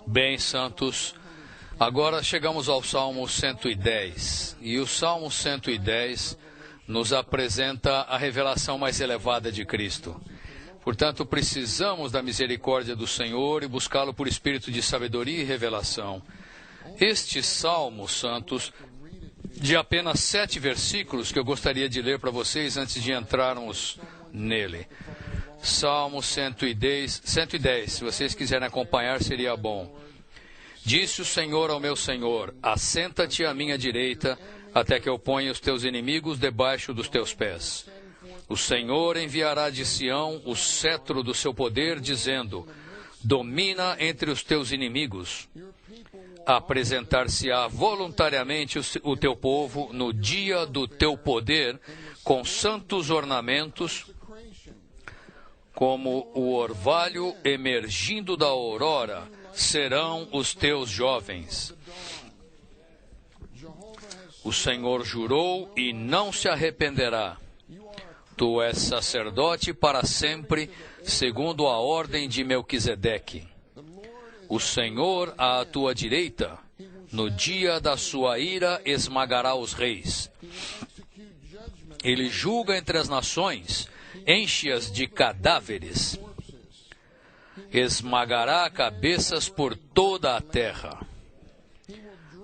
Bem, santos, agora chegamos ao Salmo 110. E o Salmo 110 nos apresenta a revelação mais elevada de Cristo. Portanto, precisamos da misericórdia do Senhor e buscá-lo por espírito de sabedoria e revelação. Este Salmo, santos, de apenas 7 versículos que eu gostaria de ler para vocês antes de entrarmos nele. Salmo 110, se vocês quiserem acompanhar, seria bom. Disse o Senhor ao meu Senhor: assenta-te à minha direita, até que eu ponha os teus inimigos debaixo dos teus pés. O Senhor enviará de Sião o cetro do seu poder, dizendo: domina entre os teus inimigos. Apresentar-se-á voluntariamente o teu povo no dia do teu poder, com santos ornamentos, como o orvalho emergindo da aurora, serão os teus jovens. O Senhor jurou e não se arrependerá. Tu és sacerdote para sempre, segundo a ordem de Melquisedeque. O Senhor à tua direita, no dia da sua ira, esmagará os reis. Ele julga entre as nações, enche-as de cadáveres. Esmagará cabeças por toda a terra.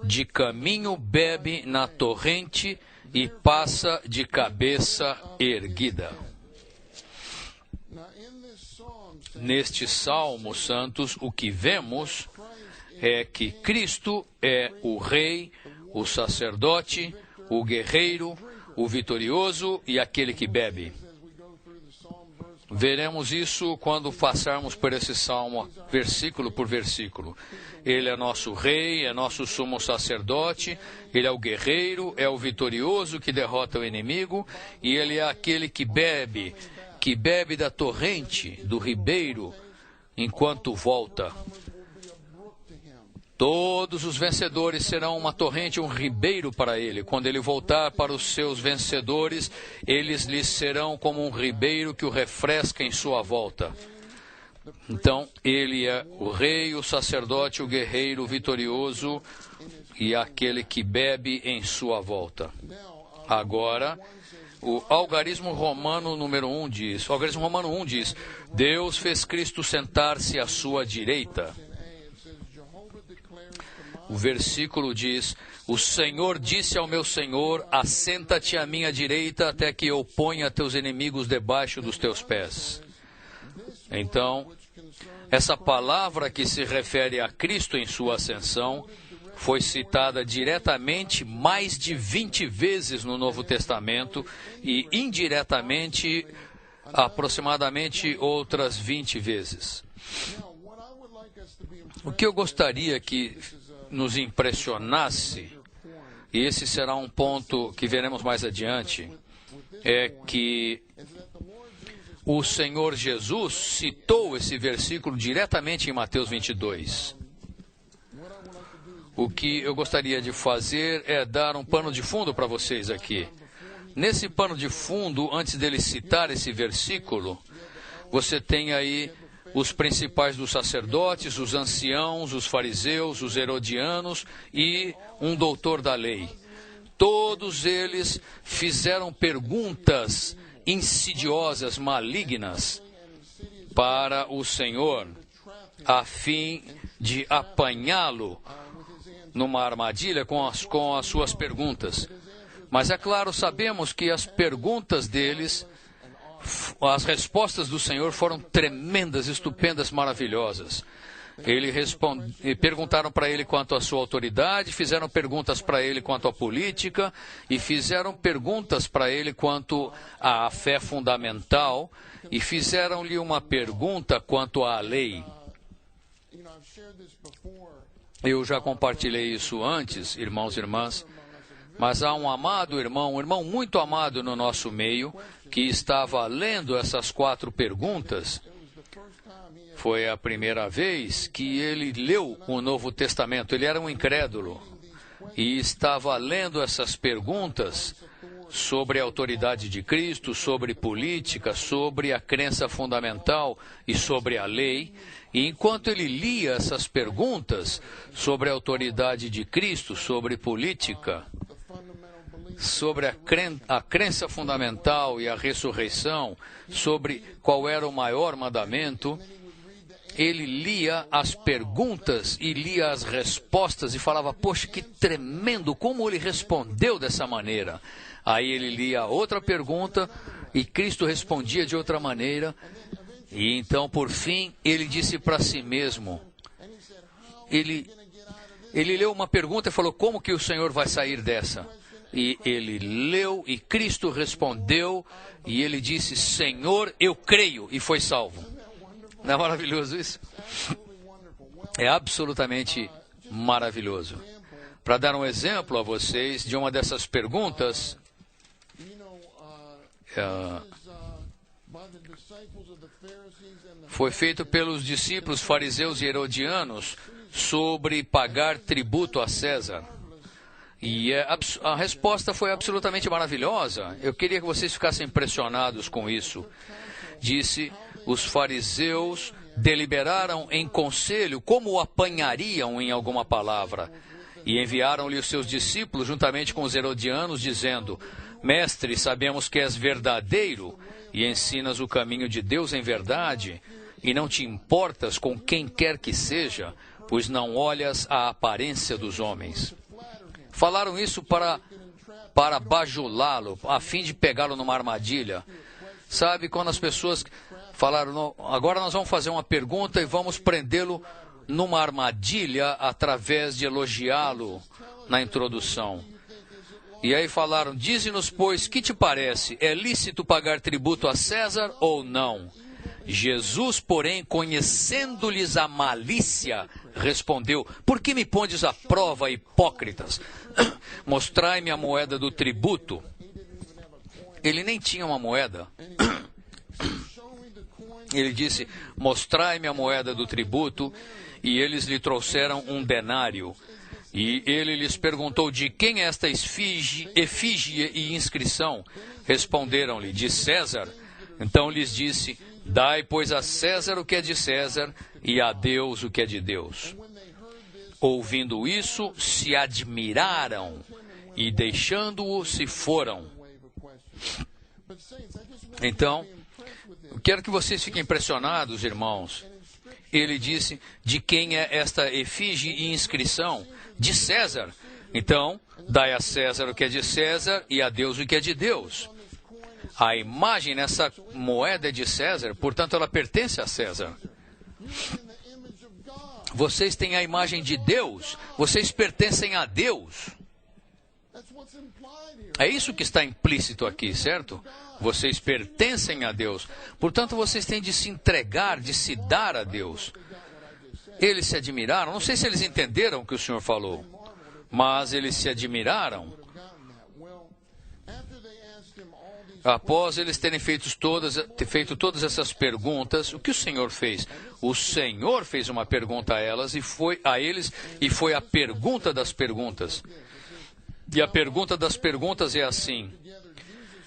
De caminho bebe na torrente e passa de cabeça erguida. Neste Salmo, santos, o que vemos é que Cristo é o Rei, o sacerdote, o guerreiro, o vitorioso e aquele que bebe. Veremos isso quando passarmos por esse Salmo, versículo por versículo. Ele é nosso Rei, é nosso sumo sacerdote, ele é o guerreiro, é o vitorioso que derrota o inimigo, e ele é aquele que bebe da torrente, do ribeiro, enquanto volta. Todos os vencedores serão uma torrente, um ribeiro para ele. Quando ele voltar para os seus vencedores, eles lhes serão como um ribeiro que o refresca em sua volta. Então, ele é o rei, o sacerdote, o guerreiro, o vitorioso e aquele que bebe em sua volta. Agora, o algarismo romano número 1 diz, o algarismo romano 1 diz: Deus fez Cristo sentar-se à sua direita. O versículo diz: o Senhor disse ao meu Senhor: assenta-te à minha direita até que eu ponha teus inimigos debaixo dos teus pés. Então, essa palavra que se refere a Cristo em sua ascensão foi citada diretamente mais de 20 vezes no Novo Testamento e indiretamente aproximadamente outras 20 vezes. O que eu gostaria que nos impressionasse, e esse será um ponto que veremos mais adiante, é que o Senhor Jesus citou esse versículo diretamente em Mateus 22. O que eu gostaria de fazer é dar um pano de fundo para vocês aqui. Nesse pano de fundo, antes dele citar esse versículo, você tem aí os principais dos sacerdotes, os anciãos, os fariseus, os herodianos e um doutor da lei. Todos eles fizeram perguntas insidiosas, malignas para o Senhor, a fim de apanhá-lo numa armadilha com as suas perguntas. Mas é claro, sabemos que as perguntas deles, as respostas do Senhor foram tremendas, estupendas, maravilhosas. Perguntaram para ele quanto à sua autoridade, fizeram perguntas para ele quanto à política e fizeram perguntas para ele quanto à fé fundamental e fizeram-lhe uma pergunta quanto à lei. Eu já compartilhei isso antes, irmãos e irmãs, mas há um amado irmão, um irmão muito amado no nosso meio, que estava lendo essas 4 perguntas. Foi a primeira vez que ele leu o Novo Testamento. Ele era um incrédulo e estava lendo essas perguntas sobre a autoridade de Cristo, sobre política, sobre a crença fundamental e sobre a lei. E enquanto ele lia essas perguntas sobre a autoridade de Cristo, sobre política, sobre a crença fundamental e a ressurreição, sobre qual era o maior mandamento, ele lia as perguntas e lia as respostas e falava, poxa, que tremendo, como ele respondeu dessa maneira. Aí ele lia outra pergunta e Cristo respondia de outra maneira. E então, por fim, ele disse para si mesmo, ele leu uma pergunta e falou, como que o Senhor vai sair dessa? E ele leu e Cristo respondeu e ele disse, Senhor, eu creio, e foi salvo. Não é maravilhoso isso? É absolutamente maravilhoso. Para dar um exemplo a vocês de uma dessas perguntas, foi feito pelos discípulos fariseus e herodianos sobre pagar tributo a César. E a resposta foi absolutamente maravilhosa. Eu queria que vocês ficassem impressionados com isso. Disse, os fariseus deliberaram em conselho como o apanhariam em alguma palavra. E enviaram-lhe os seus discípulos juntamente com os herodianos, dizendo, Mestre, sabemos que és verdadeiro e ensinas o caminho de Deus em verdade, e não te importas com quem quer que seja, pois não olhas a aparência dos homens. Falaram isso para bajulá-lo, a fim de pegá-lo numa armadilha. Sabe, quando as pessoas falaram, agora nós vamos fazer uma pergunta e vamos prendê-lo numa armadilha através de elogiá-lo na introdução. E aí falaram, dize-nos, pois, que te parece? É lícito pagar tributo a César ou não? Jesus, porém, conhecendo-lhes a malícia, respondeu, por que me pondes à prova, hipócritas? Mostrai-me a moeda do tributo. Ele nem tinha uma moeda. Ele disse, mostrai-me a moeda do tributo, e eles lhe trouxeram um denário. E ele lhes perguntou, de quem é esta efígie e inscrição? Responderam-lhe, de César. Então lhes disse, dai, pois, a César o que é de César, e a Deus o que é de Deus. Ouvindo isso, se admiraram, e deixando-o, se foram. Então, quero que vocês fiquem impressionados, irmãos. Ele disse, de quem é esta efígie e inscrição? De César. Então, dai a César o que é de César e a Deus o que é de Deus. A imagem nessa moeda é de César, portanto ela pertence a César. Vocês têm a imagem de Deus, vocês pertencem a Deus. É isso que está implícito aqui, certo? Vocês pertencem a Deus. Portanto, vocês têm de se entregar, de se dar a Deus. Eles se admiraram, não sei se eles entenderam o que o Senhor falou, mas eles se admiraram. Após eles terem feito todas essas perguntas, o que o Senhor fez? O Senhor fez uma pergunta a elas e foi a pergunta das perguntas. E a pergunta das perguntas é assim: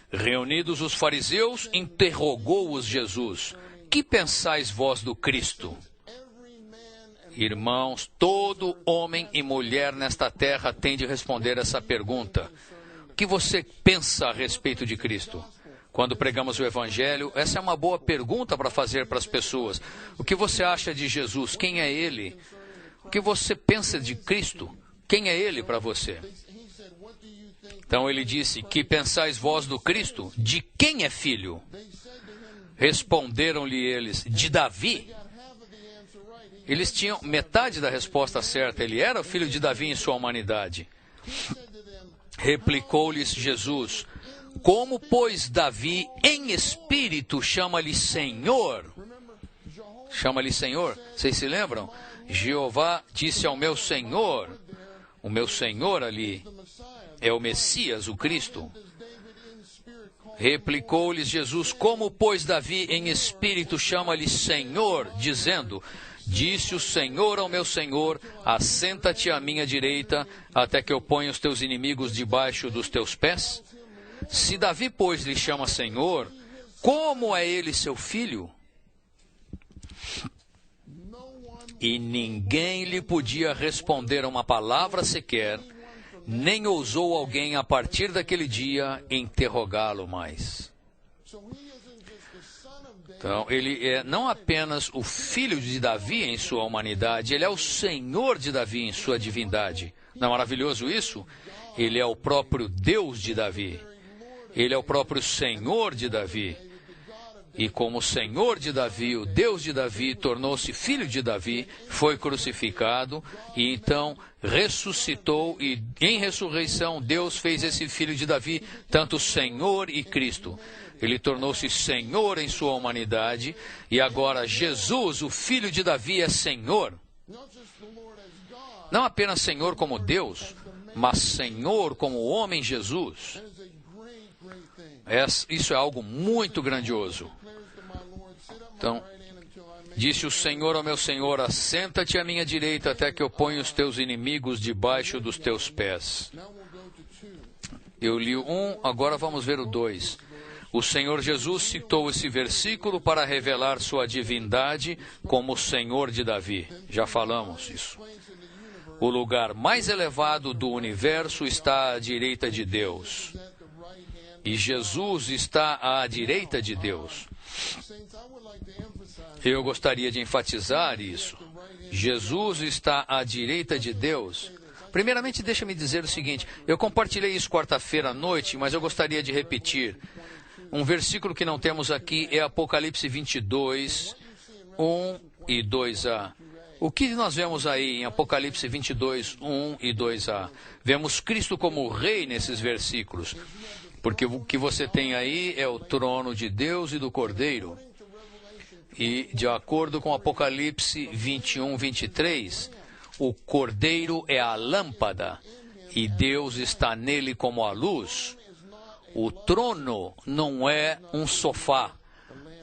reunidos os fariseus, interrogou-os Jesus: que pensais vós do Cristo? Irmãos, todo homem e mulher nesta terra tem de responder essa pergunta. O que você pensa a respeito de Cristo? Quando pregamos o Evangelho, essa é uma boa pergunta para fazer para as pessoas. O que você acha de Jesus? Quem é Ele? O que você pensa de Cristo? Quem é Ele para você? Então ele disse, que pensais vós do Cristo? De quem é filho? Responderam-lhe eles, de Davi. Eles tinham metade da resposta certa, ele era o filho de Davi em sua humanidade. Replicou-lhes Jesus, como, pois, Davi em espírito chama-lhe Senhor? Chama-lhe Senhor, vocês se lembram? Jeová disse ao meu Senhor, o meu Senhor ali é o Messias, o Cristo. Replicou-lhes Jesus, como, pois, Davi em espírito chama-lhe Senhor, dizendo, disse o Senhor ao meu Senhor, assenta-te à minha direita, até que eu ponha os teus inimigos debaixo dos teus pés? Se Davi, pois, lhe chama Senhor, como é ele seu filho? E ninguém lhe podia responder uma palavra sequer, nem ousou alguém, a partir daquele dia, interrogá-lo mais. Então, ele é não apenas o filho de Davi em sua humanidade, ele é o Senhor de Davi em sua divindade. Não é maravilhoso isso? Ele é o próprio Deus de Davi. Ele é o próprio Senhor de Davi. E como Senhor de Davi, o Deus de Davi, tornou-se filho de Davi, foi crucificado e então ressuscitou, e em ressurreição Deus fez esse filho de Davi tanto Senhor e Cristo. Ele tornou-se Senhor em sua humanidade e agora Jesus, o filho de Davi, é Senhor. Não apenas Senhor como Deus, mas Senhor como o homem Jesus. Isso é algo muito grandioso. Então, disse o Senhor ao meu Senhor, assenta-te à minha direita até que eu ponha os teus inimigos debaixo dos teus pés. Eu li o 1, agora vamos ver o 2. O Senhor Jesus citou esse versículo para revelar sua divindade como Senhor de Davi. Já falamos isso. O lugar mais elevado do universo está à direita de Deus. E Jesus está à direita de Deus. Eu gostaria de enfatizar isso. Jesus está à direita de Deus. Primeiramente, deixa-me dizer o seguinte. Eu compartilhei isso quarta-feira à noite, mas eu gostaria de repetir. Um versículo que não temos aqui é Apocalipse 22, 1 e 2a. O que nós vemos aí em Apocalipse 22, 1 e 2a? Vemos Cristo como Rei nesses versículos. Porque o que você tem aí é o trono de Deus e do Cordeiro. E, de acordo com Apocalipse 21, 23, o Cordeiro é a lâmpada e Deus está nele como a luz. O trono não é um sofá,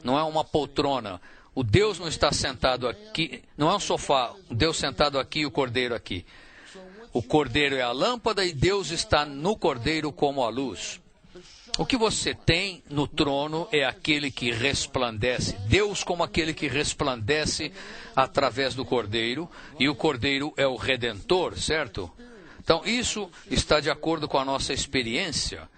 não é uma poltrona. O Deus não está sentado aqui, não é um sofá, o Deus sentado aqui e o Cordeiro aqui. O Cordeiro é a lâmpada e Deus está no Cordeiro como a luz. O que você tem no trono é aquele que resplandece, Deus como aquele que resplandece através do Cordeiro, e o Cordeiro é o Redentor, certo? Então, isso está de acordo com a nossa experiência.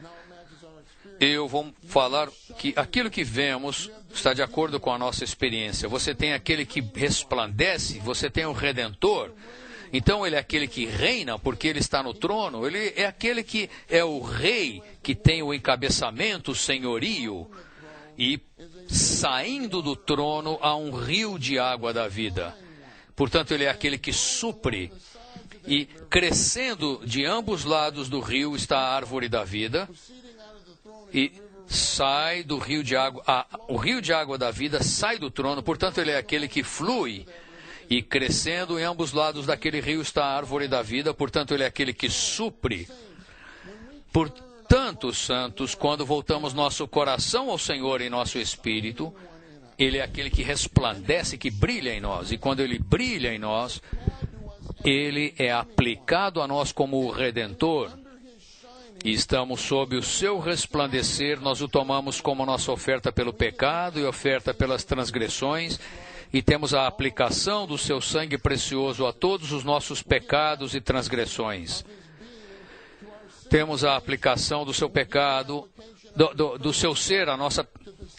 Eu vou falar que aquilo que vemos está de acordo com a nossa experiência. Você tem aquele que resplandece, você tem o Redentor. Então, ele é aquele que reina, porque ele está no trono. Ele é aquele que é o rei, que tem o encabeçamento, o senhorio. E saindo do trono há um rio de água da vida. Portanto, ele é aquele que supre. E crescendo de ambos lados do rio está a árvore da vida. E sai do rio de água. O rio de água da vida sai do trono. Portanto, ele é aquele que flui. E crescendo em ambos lados daquele rio está a árvore da vida, portanto, ele é aquele que supre. Portanto, santos, quando voltamos nosso coração ao Senhor em nosso espírito, ele é aquele que resplandece, que brilha em nós. E quando ele brilha em nós, ele é aplicado a nós como o Redentor. E estamos sob o seu resplandecer, nós o tomamos como nossa oferta pelo pecado e oferta pelas transgressões, e temos a aplicação do seu sangue precioso a todos os nossos pecados e transgressões. Temos a aplicação do seu pecado, do seu ser, a nossa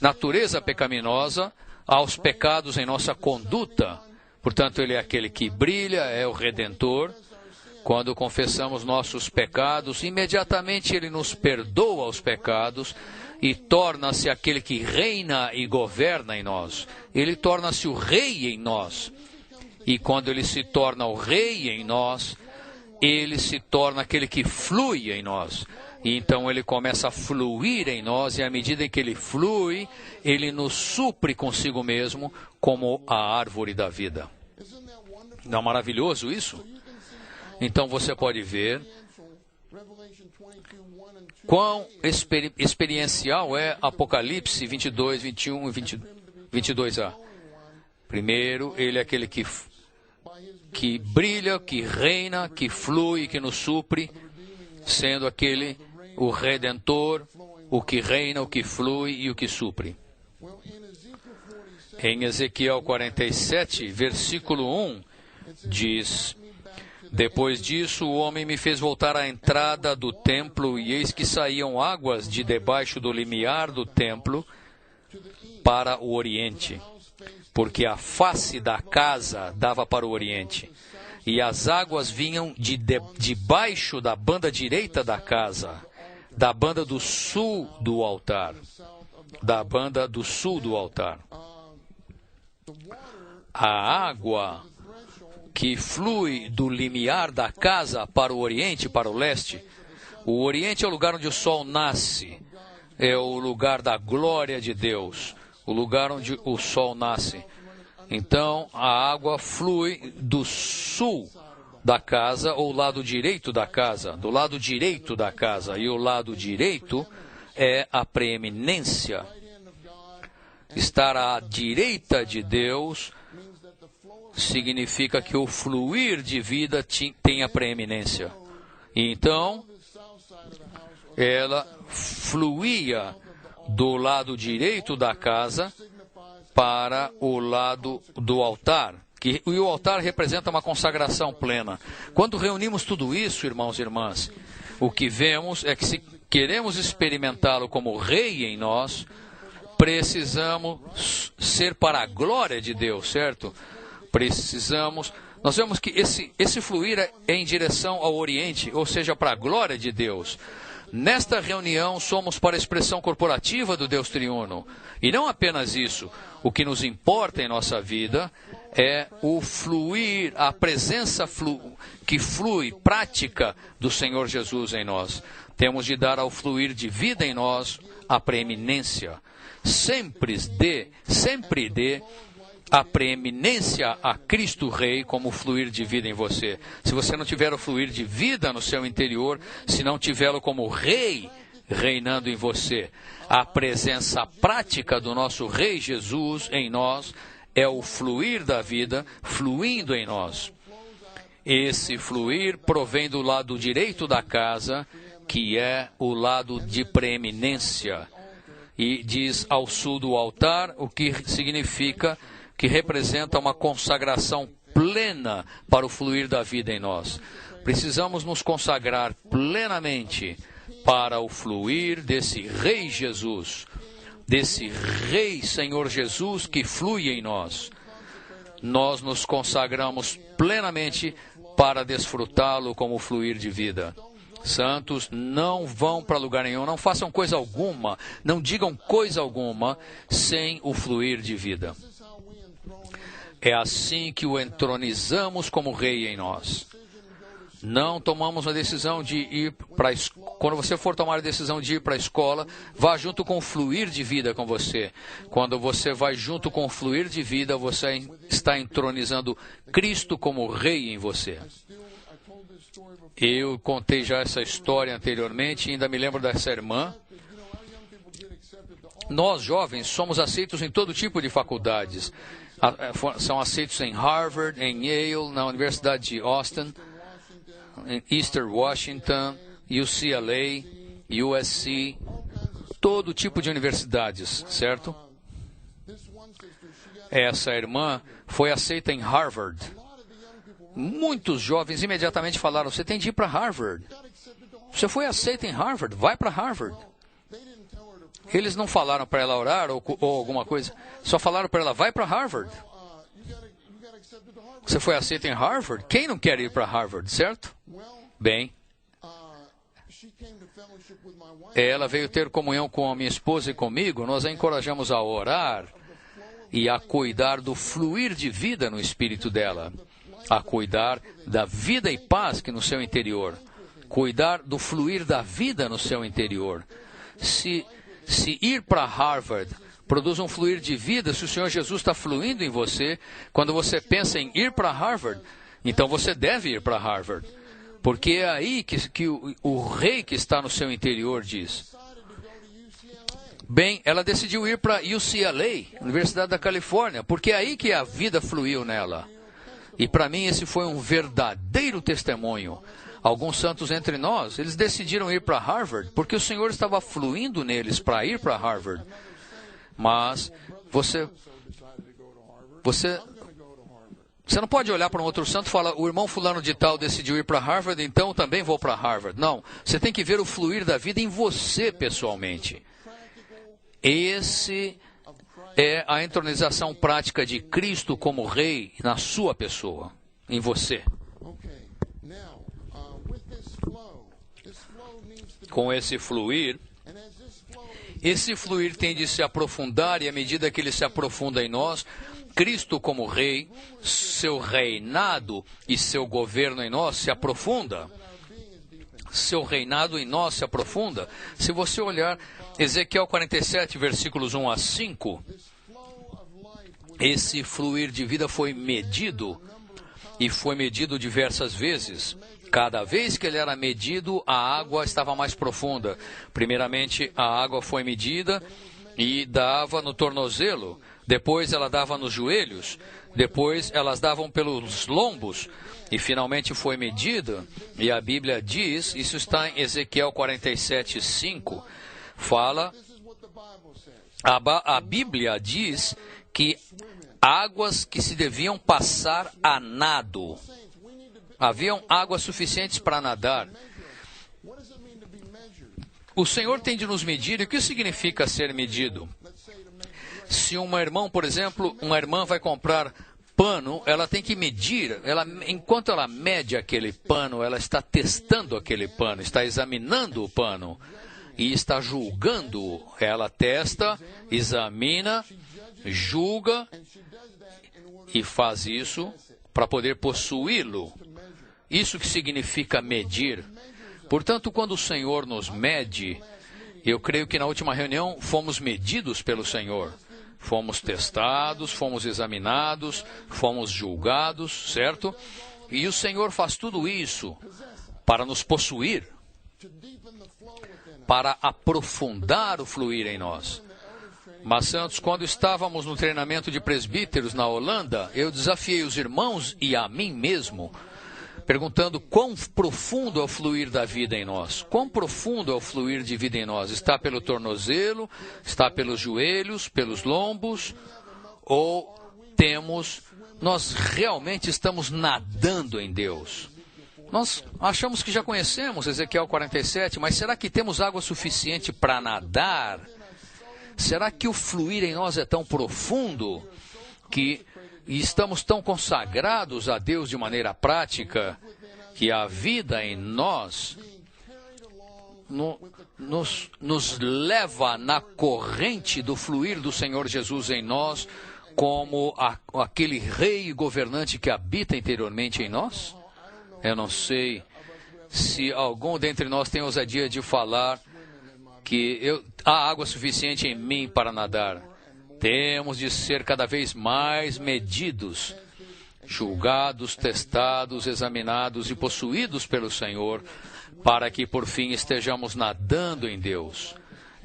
natureza pecaminosa, aos pecados em nossa conduta. Portanto, ele é aquele que brilha, é o Redentor. Quando confessamos nossos pecados, imediatamente ele nos perdoa os pecados e torna-se aquele que reina e governa em nós. Ele torna-se o rei em nós. E quando ele se torna o rei em nós, ele se torna aquele que flui em nós. E então ele começa a fluir em nós, e à medida em que ele flui, ele nos supre consigo mesmo como a árvore da vida. Não é maravilhoso isso? Então você pode ver quão experiencial é Apocalipse 22, 21 e 22a. Primeiro, ele é aquele que brilha, que reina, que flui, que nos supre, sendo aquele o Redentor, o que reina, o que flui e o que supre. Em Ezequiel 47, versículo 1, diz: Depois disso, o homem me fez voltar à entrada do templo, e eis que saíam águas de debaixo do limiar do templo para o oriente, porque a face da casa dava para o oriente, e as águas vinham debaixo da banda direita da casa, da banda do sul do altar. Da banda do sul do altar. A água que flui do limiar da casa para o oriente, para o leste. O oriente é o lugar onde o sol nasce, é o lugar da glória de Deus, o lugar onde o sol nasce. Então, a água flui do sul da casa, ou lado direito da casa, do lado direito da casa. E o lado direito é a preeminência. Estar à direita de Deus significa que o fluir de vida tem a preeminência. E então, ela fluía do lado direito da casa para o lado do altar. E o altar representa uma consagração plena. Quando reunimos tudo isso, irmãos e irmãs, o que vemos é que se queremos experimentá-lo como rei em nós, precisamos ser para a glória de Deus, certo? Nós vemos que esse fluir é em direção ao Oriente, ou seja, para a glória de Deus. Nesta reunião, somos para a expressão corporativa do Deus triuno. E não apenas isso. O que nos importa em nossa vida é o fluir, a presença que flui, prática do Senhor Jesus em nós. Temos de dar ao fluir de vida em nós a preeminência. Sempre dê a preeminência a Cristo Rei como fluir de vida em você. Se você não tiver o fluir de vida no seu interior, se não tiver-lo como Rei reinando em você, a presença prática do nosso Rei Jesus em nós é o fluir da vida fluindo em nós. Esse fluir provém do lado direito da casa, que é o lado de preeminência. E diz ao sul do altar, o que significa que representa uma consagração plena para o fluir da vida em nós. Precisamos nos consagrar plenamente para o fluir desse Rei Jesus, desse Rei Senhor Jesus que flui em nós. Nós nos consagramos plenamente para desfrutá-lo como fluir de vida. Santos, não vão para lugar nenhum, não façam coisa alguma, não digam coisa alguma sem o fluir de vida. É assim que o entronizamos como Rei em nós. Não tomamos a decisão de ir para a escola. Quando você for tomar a decisão de ir para a escola, vá junto com o fluir de vida com você. Quando você vai junto com o fluir de vida, você está entronizando Cristo como Rei em você. Eu contei já essa história anteriormente, ainda me lembro dessa irmã. Nós, jovens, somos aceitos em todo tipo de faculdades. São aceitos em Harvard, em Yale, na Universidade de Austin, em Eastern Washington, UCLA, USC, todo tipo de universidades, certo? Essa irmã foi aceita em Harvard. Muitos jovens imediatamente falaram, você tem de ir para Harvard. Você foi aceita em Harvard, vai para Harvard. Eles não falaram para ela orar ou alguma coisa, só falaram para ela, vai para Harvard. Você foi aceita em Harvard? Quem não quer ir para Harvard, certo? Bem, ela veio ter comunhão com a minha esposa e comigo, nós a encorajamos a orar e a cuidar do fluir de vida no espírito dela, a cuidar da vida e paz que no seu interior, cuidar do fluir da vida no seu interior. Se ir para Harvard produz um fluir de vida, se o Senhor Jesus está fluindo em você, quando você pensa em ir para Harvard, então você deve ir para Harvard. Porque é aí que o Rei que está no seu interior diz. Bem, ela decidiu ir para UCLA, Universidade da Califórnia, porque é aí que a vida fluiu nela. E para mim esse foi um verdadeiro testemunho. Alguns santos entre nós, eles decidiram ir para Harvard porque o Senhor estava fluindo neles para ir para Harvard. Mas você não pode olhar para um outro santo e falar, o irmão fulano de tal decidiu ir para Harvard, então eu também vou para Harvard. Não, você tem que ver o fluir da vida em você pessoalmente. Esse é a entronização prática de Cristo como Rei na sua pessoa, em você. Com esse fluir tem de se aprofundar, e à medida que ele se aprofunda em nós, Cristo como Rei, seu reinado e seu governo em nós se aprofunda. Seu reinado em nós se aprofunda. Se você olhar Ezequiel 47, versículos 1 a 5, esse fluir de vida foi medido, e foi medido diversas vezes. Cada vez que ele era medido, a água estava mais profunda. Primeiramente, a água foi medida e dava no tornozelo. Depois ela dava nos joelhos. Depois elas davam pelos lombos. E finalmente foi medida. E a Bíblia diz, isso está em Ezequiel 47, 5, fala, a Bíblia diz que águas que se deviam passar a nado. Haviam águas suficientes para nadar. O Senhor tem de nos medir. E o que significa ser medido? Se uma irmã, por exemplo, uma irmã vai comprar pano, ela tem que medir. Enquanto ela mede aquele pano, ela está testando aquele pano, está examinando o pano e está julgando. Ela testa, examina, julga e faz isso para poder possuí-lo. Isso que significa medir. Portanto, quando o Senhor nos mede, eu creio que na última reunião fomos medidos pelo Senhor. Fomos testados, fomos examinados, fomos julgados, certo? E o Senhor faz tudo isso para nos possuir, para aprofundar o fluir em nós. Mas, santos, quando estávamos no treinamento de presbíteros na Holanda, eu desafiei os irmãos e a mim mesmo, perguntando quão profundo é o fluir da vida em nós. Quão profundo é o fluir de vida em nós? Está pelo tornozelo? Está pelos joelhos? Pelos lombos? Ou nós realmente estamos nadando em Deus? Nós achamos que já conhecemos Ezequiel 47, mas será que temos água suficiente para nadar? Será que o fluir em nós é tão profundo que estamos tão consagrados a Deus de maneira prática que a vida em nós nos leva na corrente do fluir do Senhor Jesus em nós, como aquele rei e governante que habita interiormente em nós? Eu não sei se algum dentre nós tem ousadia de falar que há água suficiente em mim para nadar. Temos de ser cada vez mais medidos, julgados, testados, examinados e possuídos pelo Senhor, para que por fim estejamos nadando em Deus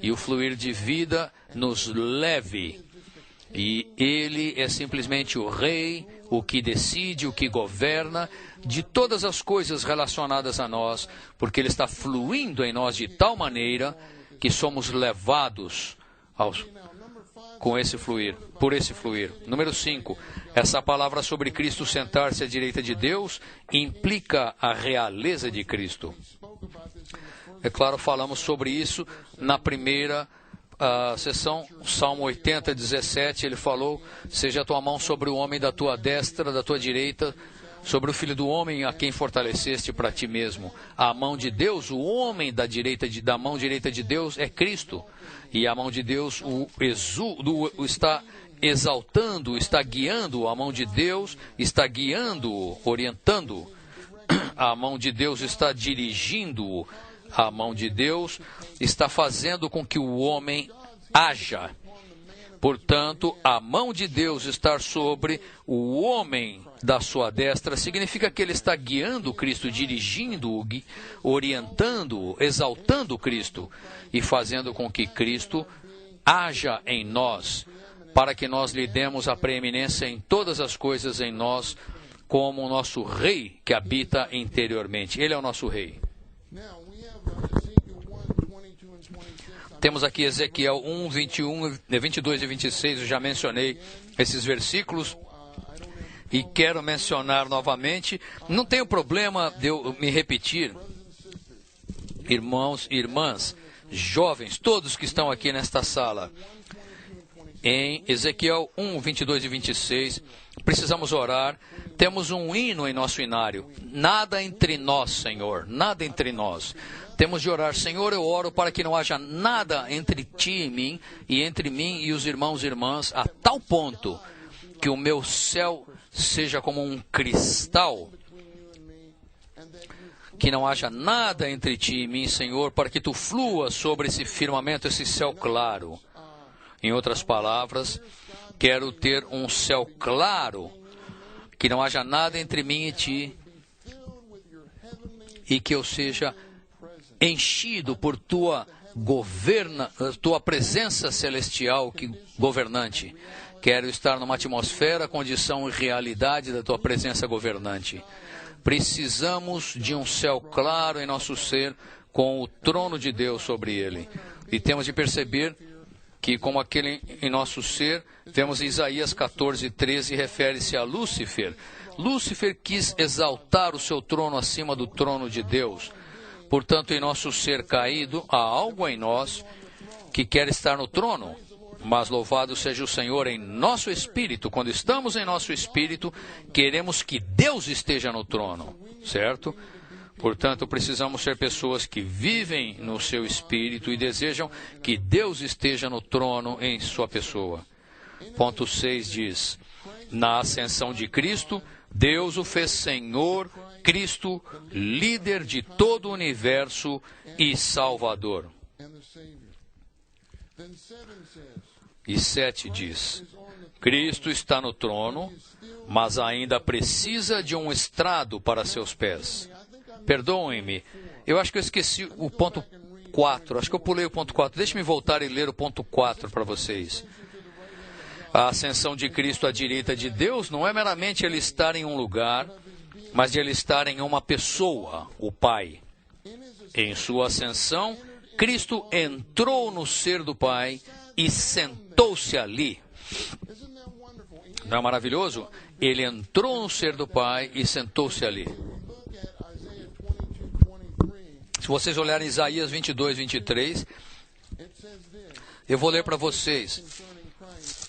e o fluir de vida nos leve. E Ele é simplesmente o Rei, o que decide, o que governa de todas as coisas relacionadas a nós, porque Ele está fluindo em nós de tal maneira que somos levados por esse fluir. Número 5, essa palavra sobre Cristo sentar-se à direita de Deus implica a realeza de Cristo. É claro, falamos sobre isso na primeira sessão, Salmo 80, 17, ele falou, seja a tua mão sobre o homem da tua destra, da tua direita, sobre o filho do homem a quem fortaleceste para ti mesmo. A mão de Deus, o homem da mão direita de Deus é Cristo. E a mão de Deus está exaltando, está guiando. A mão de Deus está guiando, orientando. A mão de Deus está dirigindo. A mão de Deus está fazendo com que o homem haja. Portanto, a mão de Deus estar sobre o homem da sua destra significa que ele está guiando Cristo, dirigindo-o, orientando-o, exaltando Cristo e fazendo com que Cristo haja em nós, para que nós lhe demos a preeminência em todas as coisas em nós, como o nosso rei que habita interiormente. Ele é o nosso rei. Temos aqui Ezequiel 1, 21, 22 e 26, eu já mencionei esses versículos e quero mencionar novamente. Não tenho problema de eu me repetir, irmãos e irmãs, jovens, todos que estão aqui nesta sala. Em Ezequiel 1, 22 e 26, precisamos orar. Temos um hino em nosso inário. Nada entre nós, Senhor, nada entre nós. Temos de orar, Senhor, eu oro para que não haja nada entre ti e mim, e entre mim e os irmãos e irmãs, a tal ponto que o meu céu seja como um cristal. Que não haja nada entre ti e mim, Senhor, para que tu fluas sobre esse firmamento, esse céu claro. Em outras palavras, quero ter um céu claro, que não haja nada entre mim e ti, e que eu seja enchido por tua presença celestial governante. Quero estar numa atmosfera, condição e realidade da tua presença governante. Precisamos de um céu claro em nosso ser, com o trono de Deus sobre ele. E temos de perceber que, como aquele em nosso ser, vemos em Isaías 14, 13, refere-se a Lúcifer. Lúcifer quis exaltar o seu trono acima do trono de Deus. Portanto, em nosso ser caído, há algo em nós que quer estar no trono. Mas louvado seja o Senhor em nosso espírito. Quando estamos em nosso espírito, queremos que Deus esteja no trono, certo? Portanto, precisamos ser pessoas que vivem no seu espírito e desejam que Deus esteja no trono em sua pessoa. Ponto 6 diz: na ascensão de Cristo, Deus o fez Senhor, Cristo, líder de todo o universo e Salvador. E 7 diz: Cristo está no trono, mas ainda precisa de um estrado para seus pés. Perdoem-me, eu acho que eu esqueci o ponto 4, acho que eu pulei o ponto 4. Deixe-me voltar e ler o ponto 4 para vocês. A ascensão de Cristo à direita de Deus não é meramente ele estar em um lugar, mas de ele estar em uma pessoa, o Pai. Em sua ascensão, Cristo entrou no ser do Pai e sentou-se ali. Não é maravilhoso? Ele entrou no ser do Pai e sentou-se ali. Se vocês olharem Isaías 22, 23, eu vou ler para vocês.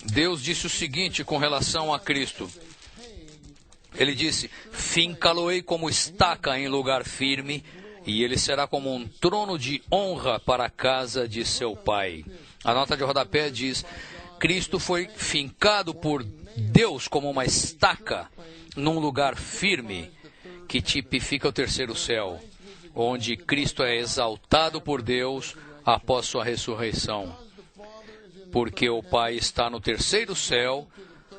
Deus disse o seguinte com relação a Cristo. Ele disse: fincá-lo-ei como estaca em lugar firme, e ele será como um trono de honra para a casa de seu Pai. A nota de rodapé diz: Cristo foi fincado por Deus como uma estaca num lugar firme, que tipifica o terceiro céu, onde Cristo é exaltado por Deus após sua ressurreição. Porque o Pai está no terceiro céu,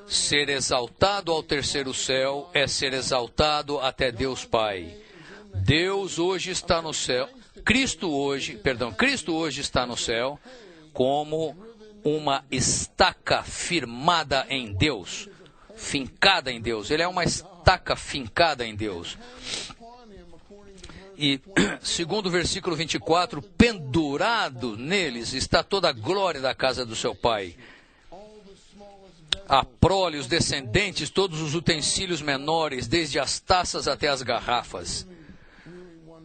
ser exaltado ao terceiro céu é ser exaltado até Deus Pai. Deus hoje está no céu, Cristo hoje está no céu como uma estaca firmada em Deus, fincada em Deus. Ele é uma estaca fincada em Deus. E, segundo o versículo 24, pendurado neles está toda a glória da casa do seu Pai. A prole, os descendentes, todos os utensílios menores, desde as taças até as garrafas.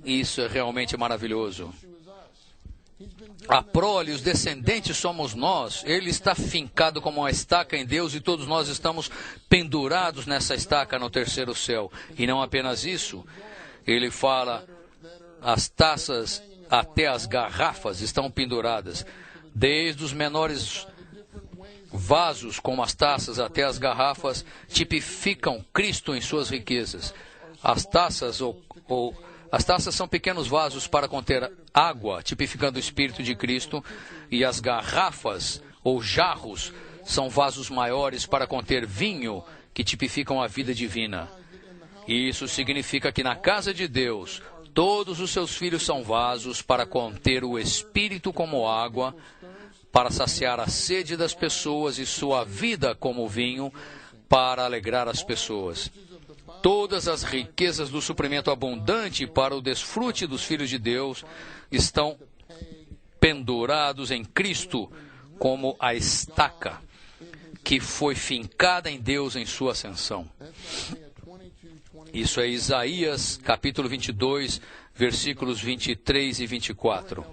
Isso é realmente maravilhoso. A prole, os descendentes somos nós. Ele está fincado como uma estaca em Deus e todos nós estamos pendurados nessa estaca no terceiro céu. E não apenas isso, ele fala: as taças até as garrafas estão penduradas, desde os menores vasos, como as taças, até as garrafas, tipificam Cristo em suas riquezas. As taças são pequenos vasos para conter água, tipificando o Espírito de Cristo, e as garrafas ou jarros são vasos maiores para conter vinho, que tipificam a vida divina. Isso significa que na casa de Deus, todos os seus filhos são vasos para conter o Espírito como água, para saciar a sede das pessoas, e sua vida como vinho, para alegrar as pessoas. todas as riquezas do suprimento abundante para o desfrute dos filhos de Deus estão pendurados em Cristo, como a estaca que foi fincada em Deus em sua ascensão. Isso é Isaías, capítulo 22, versículos 23 e 24.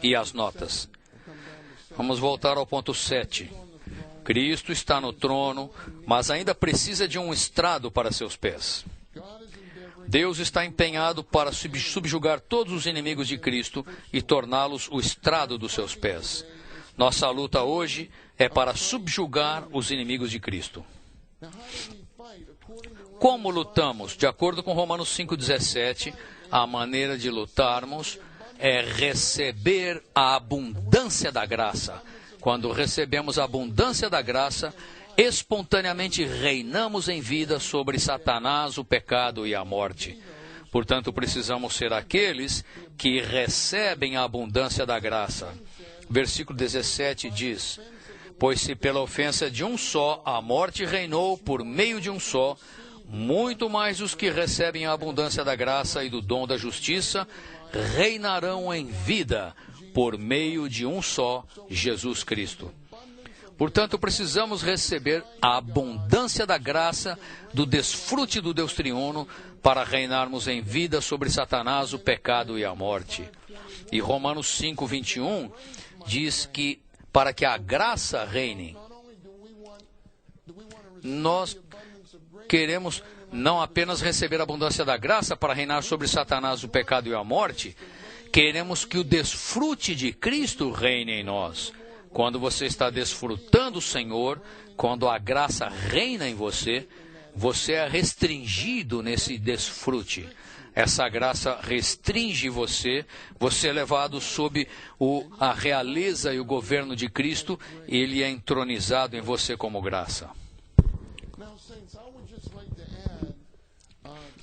E as notas. Vamos voltar ao ponto 7. Cristo está no trono, mas ainda precisa de um estrado para seus pés. Deus está empenhado para subjugar todos os inimigos de Cristo e torná-los o estrado dos seus pés. Nossa luta hoje é para subjugar os inimigos de Cristo. Como lutamos? De acordo com Romanos 5,17, a maneira de lutarmos é receber a abundância da graça. Quando recebemos a abundância da graça, espontaneamente reinamos em vida sobre Satanás, o pecado e a morte. Portanto, precisamos ser aqueles que recebem a abundância da graça. Versículo 17 diz: pois se pela ofensa de um só a morte reinou por meio de um só, muito mais os que recebem a abundância da graça e do dom da justiça reinarão em vida por meio de um só, Jesus Cristo. Portanto, precisamos receber a abundância da graça, do desfrute do Deus triuno, para reinarmos em vida sobre Satanás, o pecado e a morte. E Romanos 5:21 diz que para que a graça reine, nós queremos não apenas receber a abundância da graça para reinar sobre Satanás, o pecado e a morte, queremos que o desfrute de Cristo reine em nós. Quando você está desfrutando o Senhor, quando a graça reina em você, você é restringido nesse desfrute. Essa graça restringe você, você é levado sob a realeza e o governo de Cristo, e Ele é entronizado em você como graça.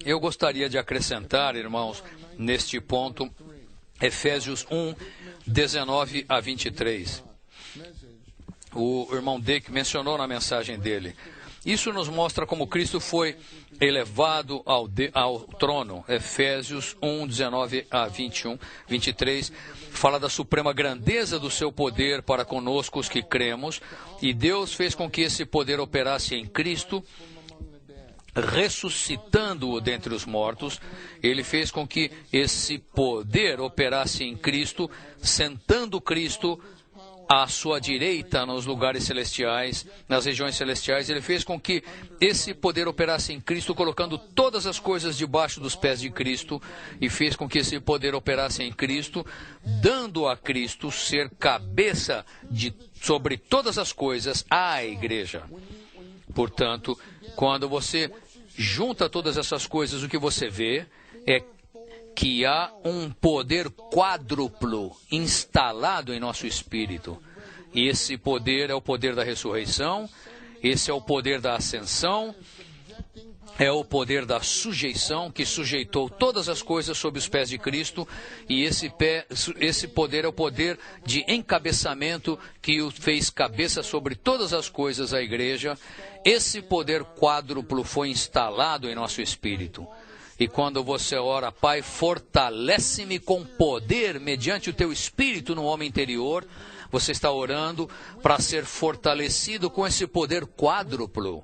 Eu gostaria de acrescentar, irmãos, neste ponto, Efésios 1, 19 a 23. O irmão Dick mencionou na mensagem dele. Isso nos mostra como Cristo foi elevado ao trono. Efésios 1, 19 a 21, 23, fala da suprema grandeza do seu poder para conosco os que cremos, e Deus fez com que esse poder operasse em Cristo, ressuscitando-o dentre os mortos. Ele fez com que esse poder operasse em Cristo, sentando Cristo à sua direita nos lugares celestiais, nas regiões celestiais. Ele fez com que esse poder operasse em Cristo, colocando todas as coisas debaixo dos pés de Cristo, e fez com que esse poder operasse em Cristo, dando a Cristo ser cabeça sobre todas as coisas à igreja. Portanto, quando você junta todas essas coisas, o que você vê é que há um poder quádruplo instalado em nosso espírito. E esse poder é o poder da ressurreição, esse é o poder da ascensão, é o poder da sujeição, que sujeitou todas as coisas sob os pés de Cristo, e esse poder é o poder de encabeçamento, que o fez cabeça sobre todas as coisas à igreja. Esse poder quádruplo foi instalado em nosso espírito. E quando você ora, Pai, fortalece-me com poder mediante o teu espírito no homem interior, você está orando para ser fortalecido com esse poder quádruplo.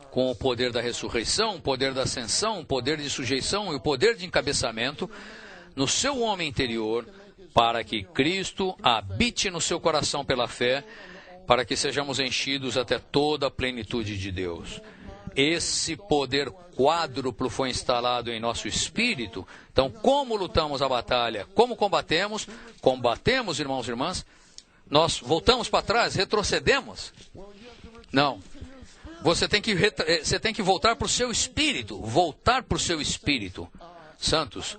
Com o poder da ressurreição, o poder da ascensão, o poder de sujeição e o poder de encabeçamento no seu homem interior, para que Cristo habite no seu coração pela fé, para que sejamos enchidos até toda a plenitude de Deus. Esse poder quádruplo foi instalado em nosso espírito. Então, como lutamos a batalha? Como combatemos? Combatemos, irmãos e irmãs? Nós voltamos para trás, retrocedemos? Não. Você tem que voltar para o seu espírito. Voltar para o seu espírito. Santos,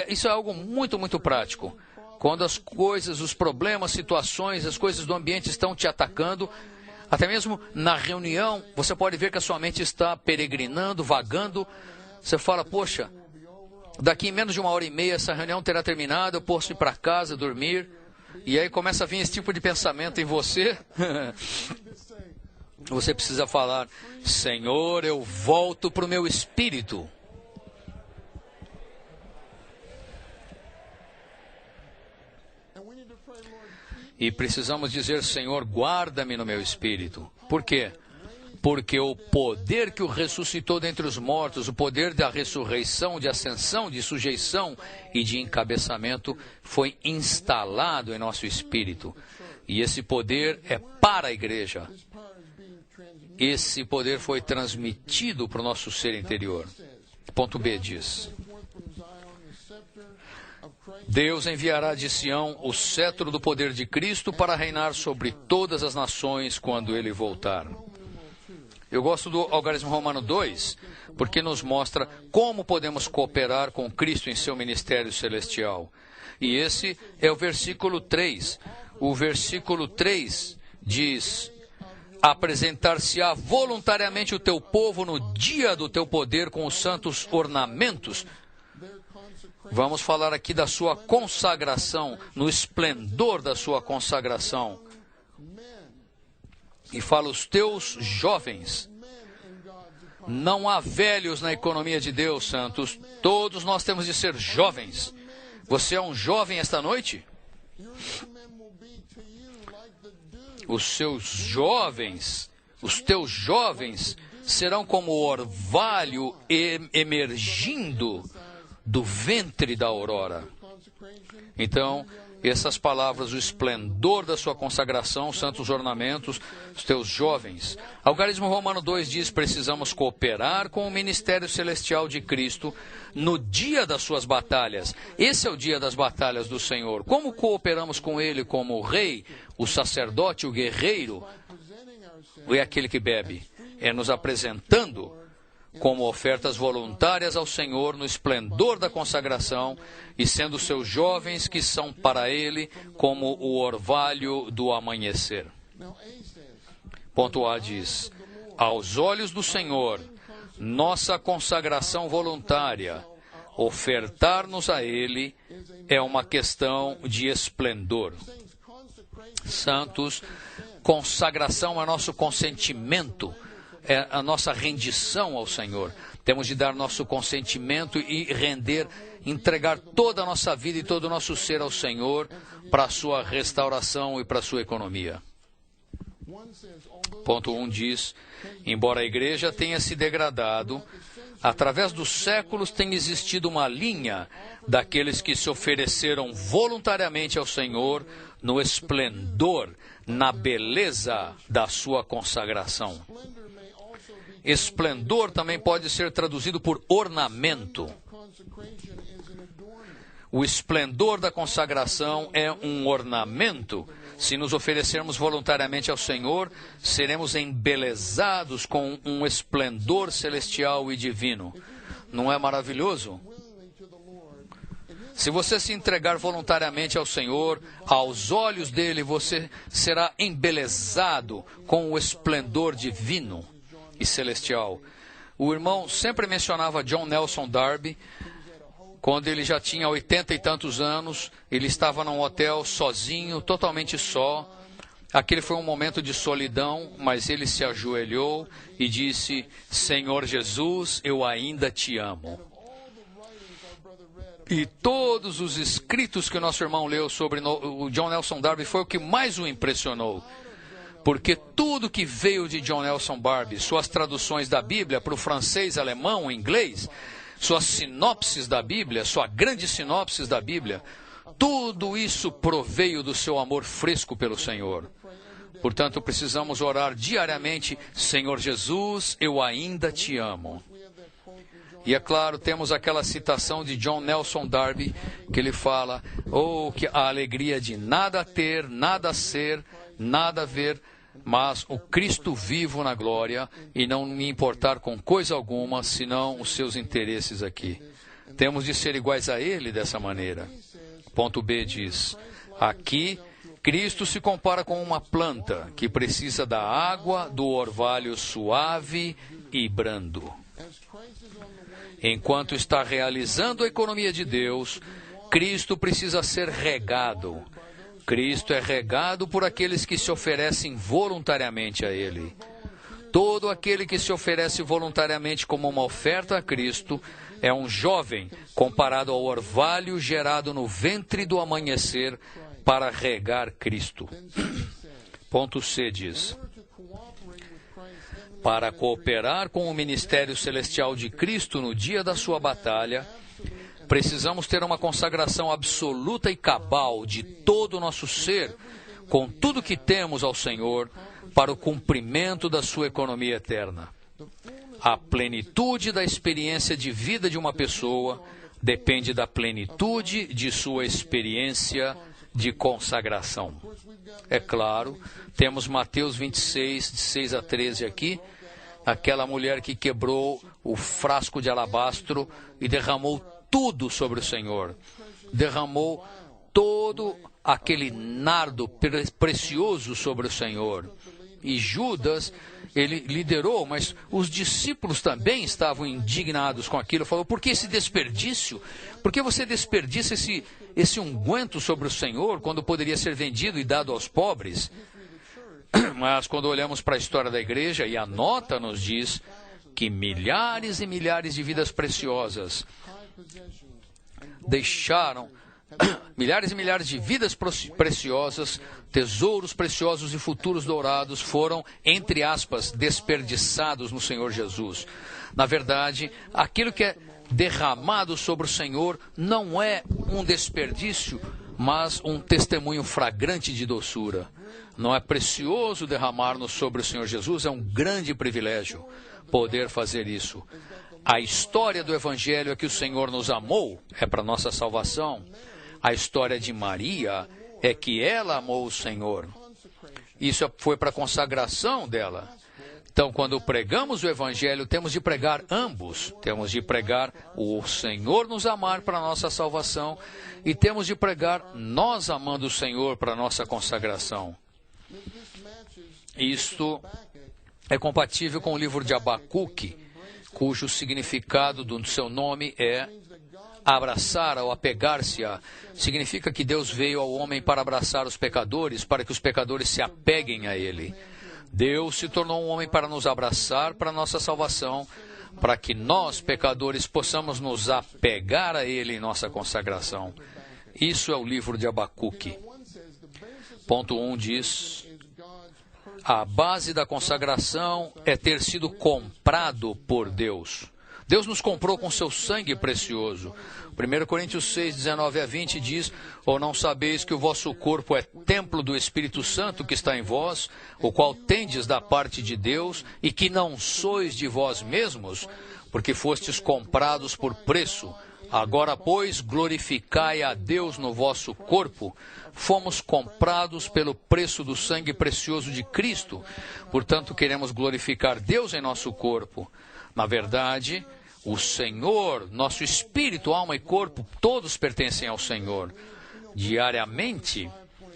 isso é algo muito, muito prático. Quando as coisas, os problemas, situações, as coisas do ambiente estão te atacando, até mesmo na reunião, você pode ver que a sua mente está peregrinando, vagando. Você fala, poxa, daqui em menos de 1h30 essa reunião terá terminado, eu posso ir para casa, dormir. E aí começa a vir esse tipo de pensamento em você. Você precisa falar: Senhor, eu volto para o meu espírito. E precisamos dizer: Senhor, guarda-me no meu espírito. Por quê? Porque o poder que o ressuscitou dentre os mortos, o poder da ressurreição, de ascensão, de sujeição e de encabeçamento, foi instalado em nosso espírito. E esse poder é para a igreja. Esse poder foi transmitido para o nosso ser interior. Ponto B diz: Deus enviará de Sião o cetro do poder de Cristo para reinar sobre todas as nações quando ele voltar. Eu gosto do algarismo romano 2, porque nos mostra como podemos cooperar com Cristo em seu ministério celestial. E esse é o versículo 3. O versículo 3 diz: apresentar-se-á voluntariamente o teu povo no dia do teu poder com os santos ornamentos. Vamos falar aqui da sua consagração, no esplendor da sua consagração. E fala: os teus jovens. Não há velhos na economia de Deus, santos. Todos nós temos de ser jovens. Você é um jovem esta noite? Os seus jovens, os teus jovens, serão como o orvalho emergindo do ventre da aurora. Então, essas palavras: o esplendor da sua consagração, santos ornamentos, os teus jovens. Algarismo romano 2 diz: precisamos cooperar com o ministério celestial de Cristo no dia das suas batalhas. Esse é o dia das batalhas do Senhor. Como cooperamos com Ele? Como o rei, o sacerdote, o guerreiro? Ou é aquele que bebe? É nos apresentando como ofertas voluntárias ao Senhor no esplendor da consagração e sendo seus jovens que são para Ele como o orvalho do amanhecer. Ponto A diz: aos olhos do Senhor, nossa consagração voluntária, ofertar-nos a Ele, é uma questão de esplendor. Santos, consagração é nosso consentimento, é a nossa rendição ao Senhor. Temos de dar nosso consentimento e render, entregar toda a nossa vida e todo o nosso ser ao Senhor para a sua restauração e para a sua economia. Ponto 1 diz: embora a igreja tenha se degradado, através dos séculos tem existido uma linha daqueles que se ofereceram voluntariamente ao Senhor no esplendor, na beleza da sua consagração. Esplendor também pode ser traduzido por ornamento. O esplendor da consagração é um ornamento. Se nos oferecermos voluntariamente ao Senhor, seremos embelezados com um esplendor celestial e divino. Não é maravilhoso? Se você se entregar voluntariamente ao Senhor, aos olhos dele você será embelezado com o esplendor divino e celestial. O irmão sempre mencionava John Nelson Darby. Quando ele já tinha 80 e tantos anos, ele estava num hotel sozinho, totalmente só. Aquele foi um momento de solidão, mas ele se ajoelhou e disse: Senhor Jesus, eu ainda te amo. E todos os escritos que o nosso irmão leu sobre o John Nelson Darby foi o que mais o impressionou. Porque tudo que veio de John Nelson Darby, suas traduções da Bíblia para o francês, alemão, inglês, suas sinopses da Bíblia, sua grande sinopses da Bíblia, tudo isso proveio do seu amor fresco pelo Senhor. Portanto, precisamos orar diariamente: Senhor Jesus, eu ainda te amo. E é claro, temos aquela citação de John Nelson Darby, que ele fala: oh, que a alegria de nada ter, nada ser, nada ver, mas o Cristo vivo na glória, e não me importar com coisa alguma, senão os seus interesses aqui. Temos de ser iguais a Ele dessa maneira. Ponto B diz: aqui, Cristo se compara com uma planta que precisa da água do orvalho suave e brando. Enquanto está realizando a economia de Deus, Cristo precisa ser regado. Cristo é regado por aqueles que se oferecem voluntariamente a Ele. Todo aquele que se oferece voluntariamente como uma oferta a Cristo é um jovem comparado ao orvalho gerado no ventre do amanhecer para regar Cristo. Ponto C diz: para cooperar com o ministério celestial de Cristo no dia da sua batalha, precisamos ter uma consagração absoluta e cabal de todo o nosso ser, com tudo que temos ao Senhor, para o cumprimento da sua economia eterna. A plenitude da experiência de vida de uma pessoa depende da plenitude de sua experiência de consagração. É claro, temos Mateus 26, de 6 a 13 aqui, aquela mulher que quebrou o frasco de alabastro e derramou tudo sobre o Senhor. Derramou todo aquele nardo precioso sobre o Senhor. E Judas, ele liderou, mas os discípulos também estavam indignados com aquilo. Falou: por que esse desperdício? Por que você desperdiça esse unguento sobre o Senhor, quando poderia ser vendido e dado aos pobres? Mas quando olhamos para a história da igreja, e a nota nos diz que milhares e milhares de vidas preciosas deixaram, milhares e milhares de vidas preciosas, tesouros preciosos e futuros dourados foram, entre aspas, desperdiçados no Senhor Jesus. Na verdade, aquilo que é derramado sobre o Senhor não é um desperdício, mas um testemunho fragrante de doçura. Não é precioso derramar-nos sobre o Senhor Jesus? É um grande privilégio poder fazer isso. A história do Evangelho é que o Senhor nos amou, é para nossa salvação. A história de Maria é que ela amou o Senhor. Isso foi para a consagração dela. Então, quando pregamos o Evangelho, temos de pregar ambos. Temos de pregar o Senhor nos amar para a nossa salvação e temos de pregar nós amando o Senhor para a nossa consagração. Isto é compatível com o livro de Abacuque, cujo significado do seu nome é abraçar ou apegar-se a. Significa que Deus veio ao homem para abraçar os pecadores, para que os pecadores se apeguem a Ele. Deus se tornou um homem para nos abraçar para a nossa salvação, para que nós, pecadores, possamos nos apegar a Ele em nossa consagração. Isso é o livro de Abacuque. Ponto 1 diz: a base da consagração é ter sido comprado por Deus. Deus nos comprou com seu sangue precioso. 1 Coríntios 6, 19 a 20 diz: ou não sabeis que o vosso corpo é templo do Espírito Santo que está em vós, o qual tendes da parte de Deus, e que não sois de vós mesmos, porque fostes comprados por preço. Agora, pois, glorificai a Deus no vosso corpo. Fomos comprados pelo preço do sangue precioso de Cristo. Portanto, queremos glorificar Deus em nosso corpo. Na verdade, o Senhor, nosso espírito, alma e corpo, todos pertencem ao Senhor. Diariamente,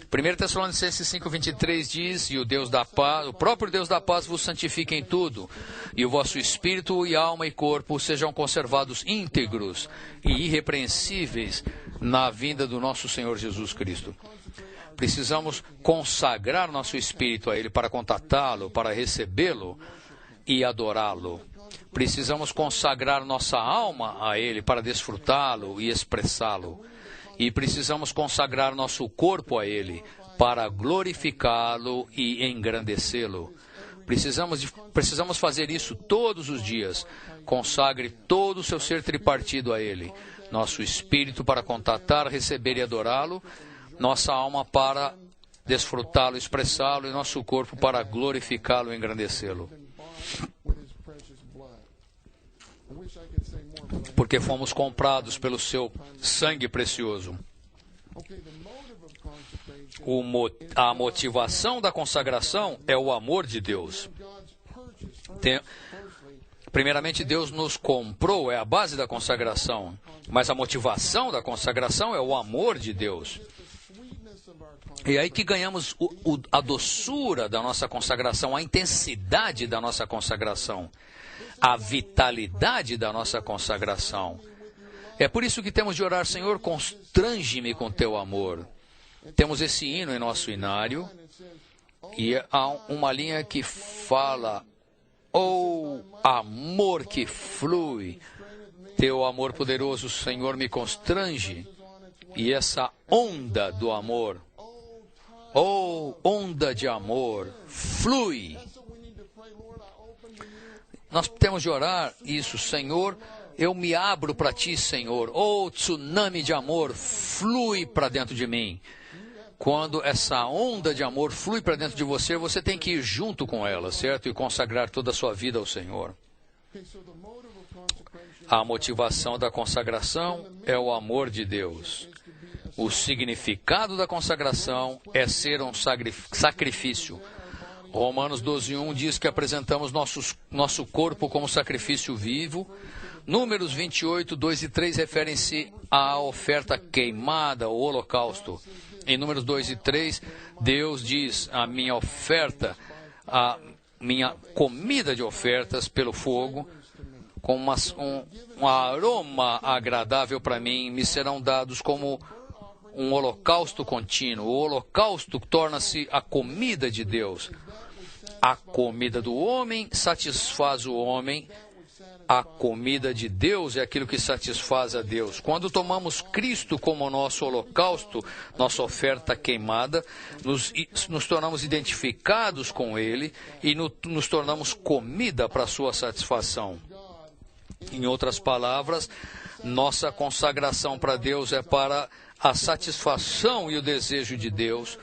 1 Tessalonicenses 5:23 diz: e o Deus da paz, o próprio Deus da paz vos santifique em tudo, e o vosso espírito e alma e corpo sejam conservados íntegros e irrepreensíveis na vinda do nosso Senhor Jesus Cristo. Precisamos consagrar nosso espírito a Ele para contatá-lo, para recebê-lo e adorá-lo. Precisamos consagrar nossa alma a Ele para desfrutá-lo e expressá-lo. E precisamos consagrar nosso corpo a Ele para glorificá-lo e engrandecê-lo. Precisamos fazer isso todos os dias. Consagre todo o seu ser tripartido a Ele. Nosso espírito para contatar, receber e adorá-lo. Nossa alma para desfrutá-lo, expressá-lo. E nosso corpo para glorificá-lo e engrandecê-lo. Porque fomos comprados pelo seu sangue precioso. A motivação da consagração é o amor de Deus. Primeiramente, Deus nos comprou, é a base da consagração. Mas a motivação da consagração é o amor de Deus. E aí que ganhamos a doçura da nossa consagração, a intensidade da nossa consagração, a vitalidade da nossa consagração. É por isso que temos de orar: Senhor, constrange-me com teu amor. Temos esse hino em nosso hinário, e há uma linha que fala Oh, amor que flui. Teu amor poderoso, Senhor, me constrange. E essa onda do amor, oh, onda de amor, flui. Nós temos de orar isso, Senhor, eu me abro para Ti, Senhor. Oh, tsunami de amor, flui para dentro de mim. Quando essa onda de amor flui para dentro de você, você tem que ir junto com ela, certo? E consagrar toda a sua vida ao Senhor. A motivação da consagração é o amor de Deus. O significado da consagração é ser um sacrifício. Romanos 12:1 diz que apresentamos nosso corpo como sacrifício vivo. Números 28, 2 e 3 referem-se à oferta queimada, o holocausto. Em Números 2 e 3, Deus diz: a minha oferta, a minha comida de ofertas pelo fogo, com um aroma agradável para mim, me serão dados como um holocausto contínuo. O holocausto torna-se a comida de Deus. A comida do homem satisfaz o homem. A comida de Deus é aquilo que satisfaz a Deus. Quando tomamos Cristo como nosso holocausto, nossa oferta queimada, nos tornamos identificados com Ele e nos tornamos comida para a sua satisfação. Em outras palavras, nossa consagração para Deus é para a satisfação e o desejo de Deus,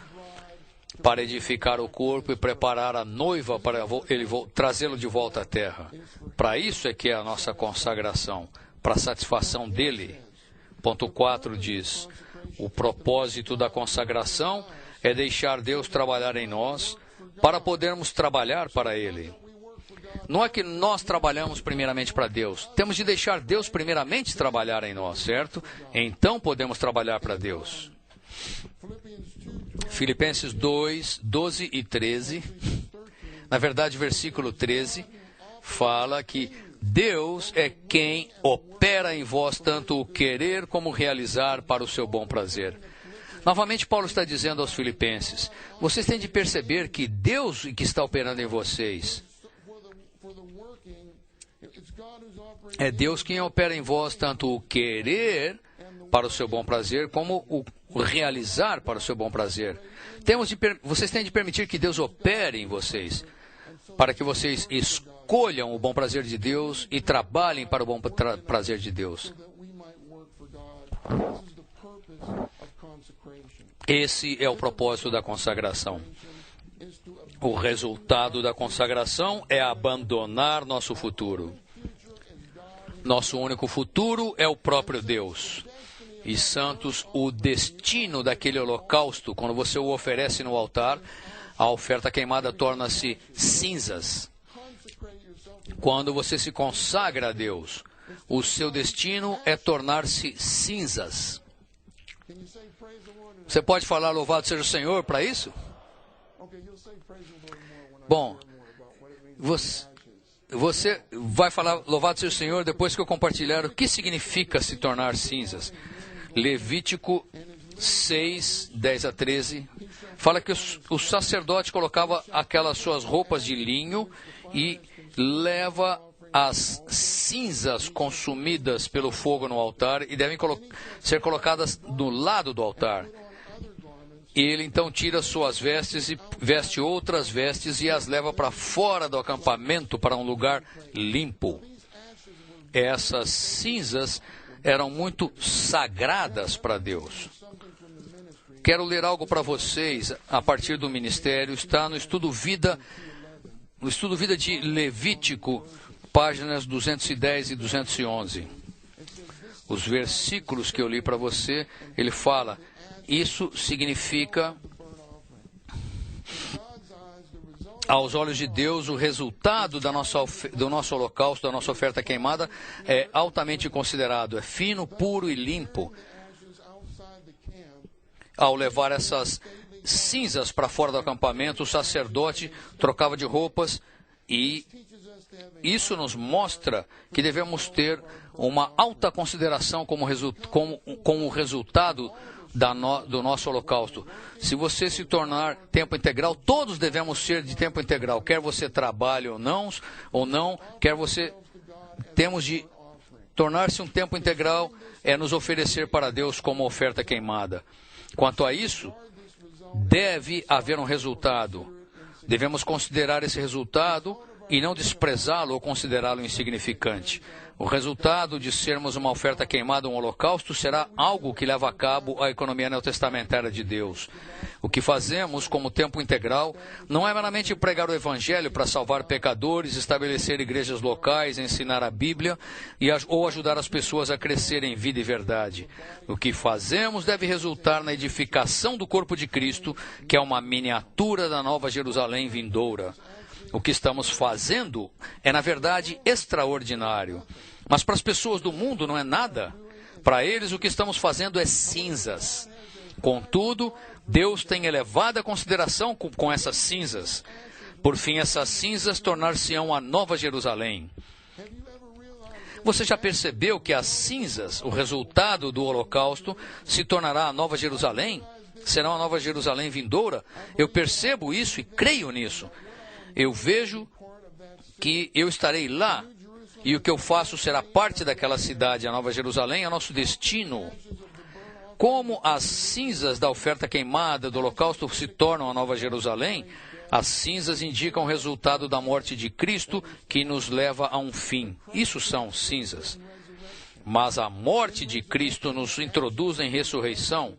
para edificar o corpo e preparar a noiva para ele trazê-lo de volta à terra. Para isso é que é a nossa consagração, para a satisfação dele. Ponto 4 diz: o propósito da consagração é deixar Deus trabalhar em nós para podermos trabalhar para ele. Não é que nós trabalhamos primeiramente para Deus. Temos de deixar Deus primeiramente trabalhar em nós, certo? Então podemos trabalhar para Deus. Filipenses 2, 12 e 13. Na verdade, versículo 13 fala que Deus é quem opera em vós tanto o querer como o realizar para o seu bom prazer. Novamente, Paulo está dizendo aos filipenses: vocês têm de perceber que Deus que está operando em vocês. É Deus quem opera em vós tanto o querer para o seu bom prazer, como o realizar para o seu bom prazer. Vocês têm de permitir que Deus opere em vocês, para que vocês escolham o bom prazer de Deus e trabalhem para o bom prazer de Deus. Esse é o propósito da consagração. O resultado da consagração é abandonar nosso futuro. Nosso único futuro é o próprio Deus. E, santos, o destino daquele holocausto, quando você o oferece no altar, a oferta queimada torna-se cinzas. Quando você se consagra a Deus, o seu destino é tornar-se cinzas. Você pode falar louvado seja o Senhor para isso? Bom, você vai falar louvado seja o Senhor depois que eu compartilhar o que significa se tornar cinzas. Levítico 6, 10 a 13, fala que o sacerdote colocava aquelas suas roupas de linho e leva as cinzas consumidas pelo fogo no altar e devem ser colocadas do lado do altar. Ele então tira suas vestes e veste outras vestes e as leva para fora do acampamento, para um lugar limpo. Essas cinzas eram muito sagradas para Deus. Quero ler algo para vocês a partir do ministério. Está no Estudo Vida de Levítico, páginas 210 e 211. Os versículos que eu li para você, ele fala: isso significa, aos olhos de Deus, o resultado do nosso holocausto, da nossa oferta queimada, é altamente considerado, é fino, puro e limpo. Ao levar essas cinzas para fora do acampamento, o sacerdote trocava de roupas e isso nos mostra que devemos ter uma alta consideração como o resultado do nosso holocausto. Se você se tornar tempo integral, todos devemos ser de tempo integral, quer você trabalhe ou não, quer você... Temos de tornar-se um tempo integral, é nos oferecer para Deus como oferta queimada. Quanto a isso, deve haver um resultado. Devemos considerar esse resultado e não desprezá-lo ou considerá-lo insignificante. O resultado de sermos uma oferta queimada, um holocausto, será algo que leva a cabo a economia neotestamentária de Deus. O que fazemos como tempo integral não é meramente pregar o Evangelho para salvar pecadores, estabelecer igrejas locais, ensinar a Bíblia ou ajudar as pessoas a crescer em vida e verdade. O que fazemos deve resultar na edificação do corpo de Cristo, que é uma miniatura da Nova Jerusalém vindoura. O que estamos fazendo é, na verdade, extraordinário. Mas para as pessoas do mundo não é nada. Para eles, o que estamos fazendo é cinzas. Contudo, Deus tem elevada consideração com essas cinzas. Por fim, essas cinzas tornar-se-ão a Nova Jerusalém. Você já percebeu que as cinzas, o resultado do holocausto, se tornará a Nova Jerusalém? Será a Nova Jerusalém vindoura? Eu percebo isso e creio nisso. Eu vejo que eu estarei lá e o que eu faço será parte daquela cidade. A Nova Jerusalém é nosso destino. Como as cinzas da oferta queimada do holocausto se tornam a Nova Jerusalém, as cinzas indicam o resultado da morte de Cristo que nos leva a um fim. Isso são cinzas. Mas a morte de Cristo nos introduz em ressurreição.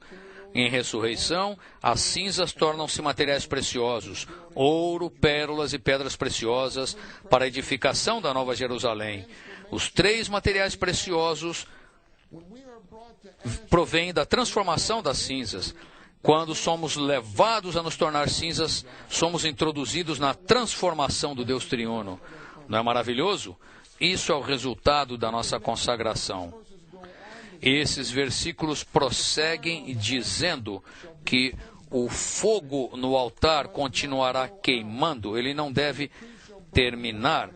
Em ressurreição, as cinzas tornam-se materiais preciosos, ouro, pérolas e pedras preciosas, para a edificação da Nova Jerusalém. Os três materiais preciosos provêm da transformação das cinzas. Quando somos levados a nos tornar cinzas, somos introduzidos na transformação do Deus triuno. Não é maravilhoso? Isso é o resultado da nossa consagração. Esses versículos prosseguem dizendo que o fogo no altar continuará queimando, ele não deve terminar.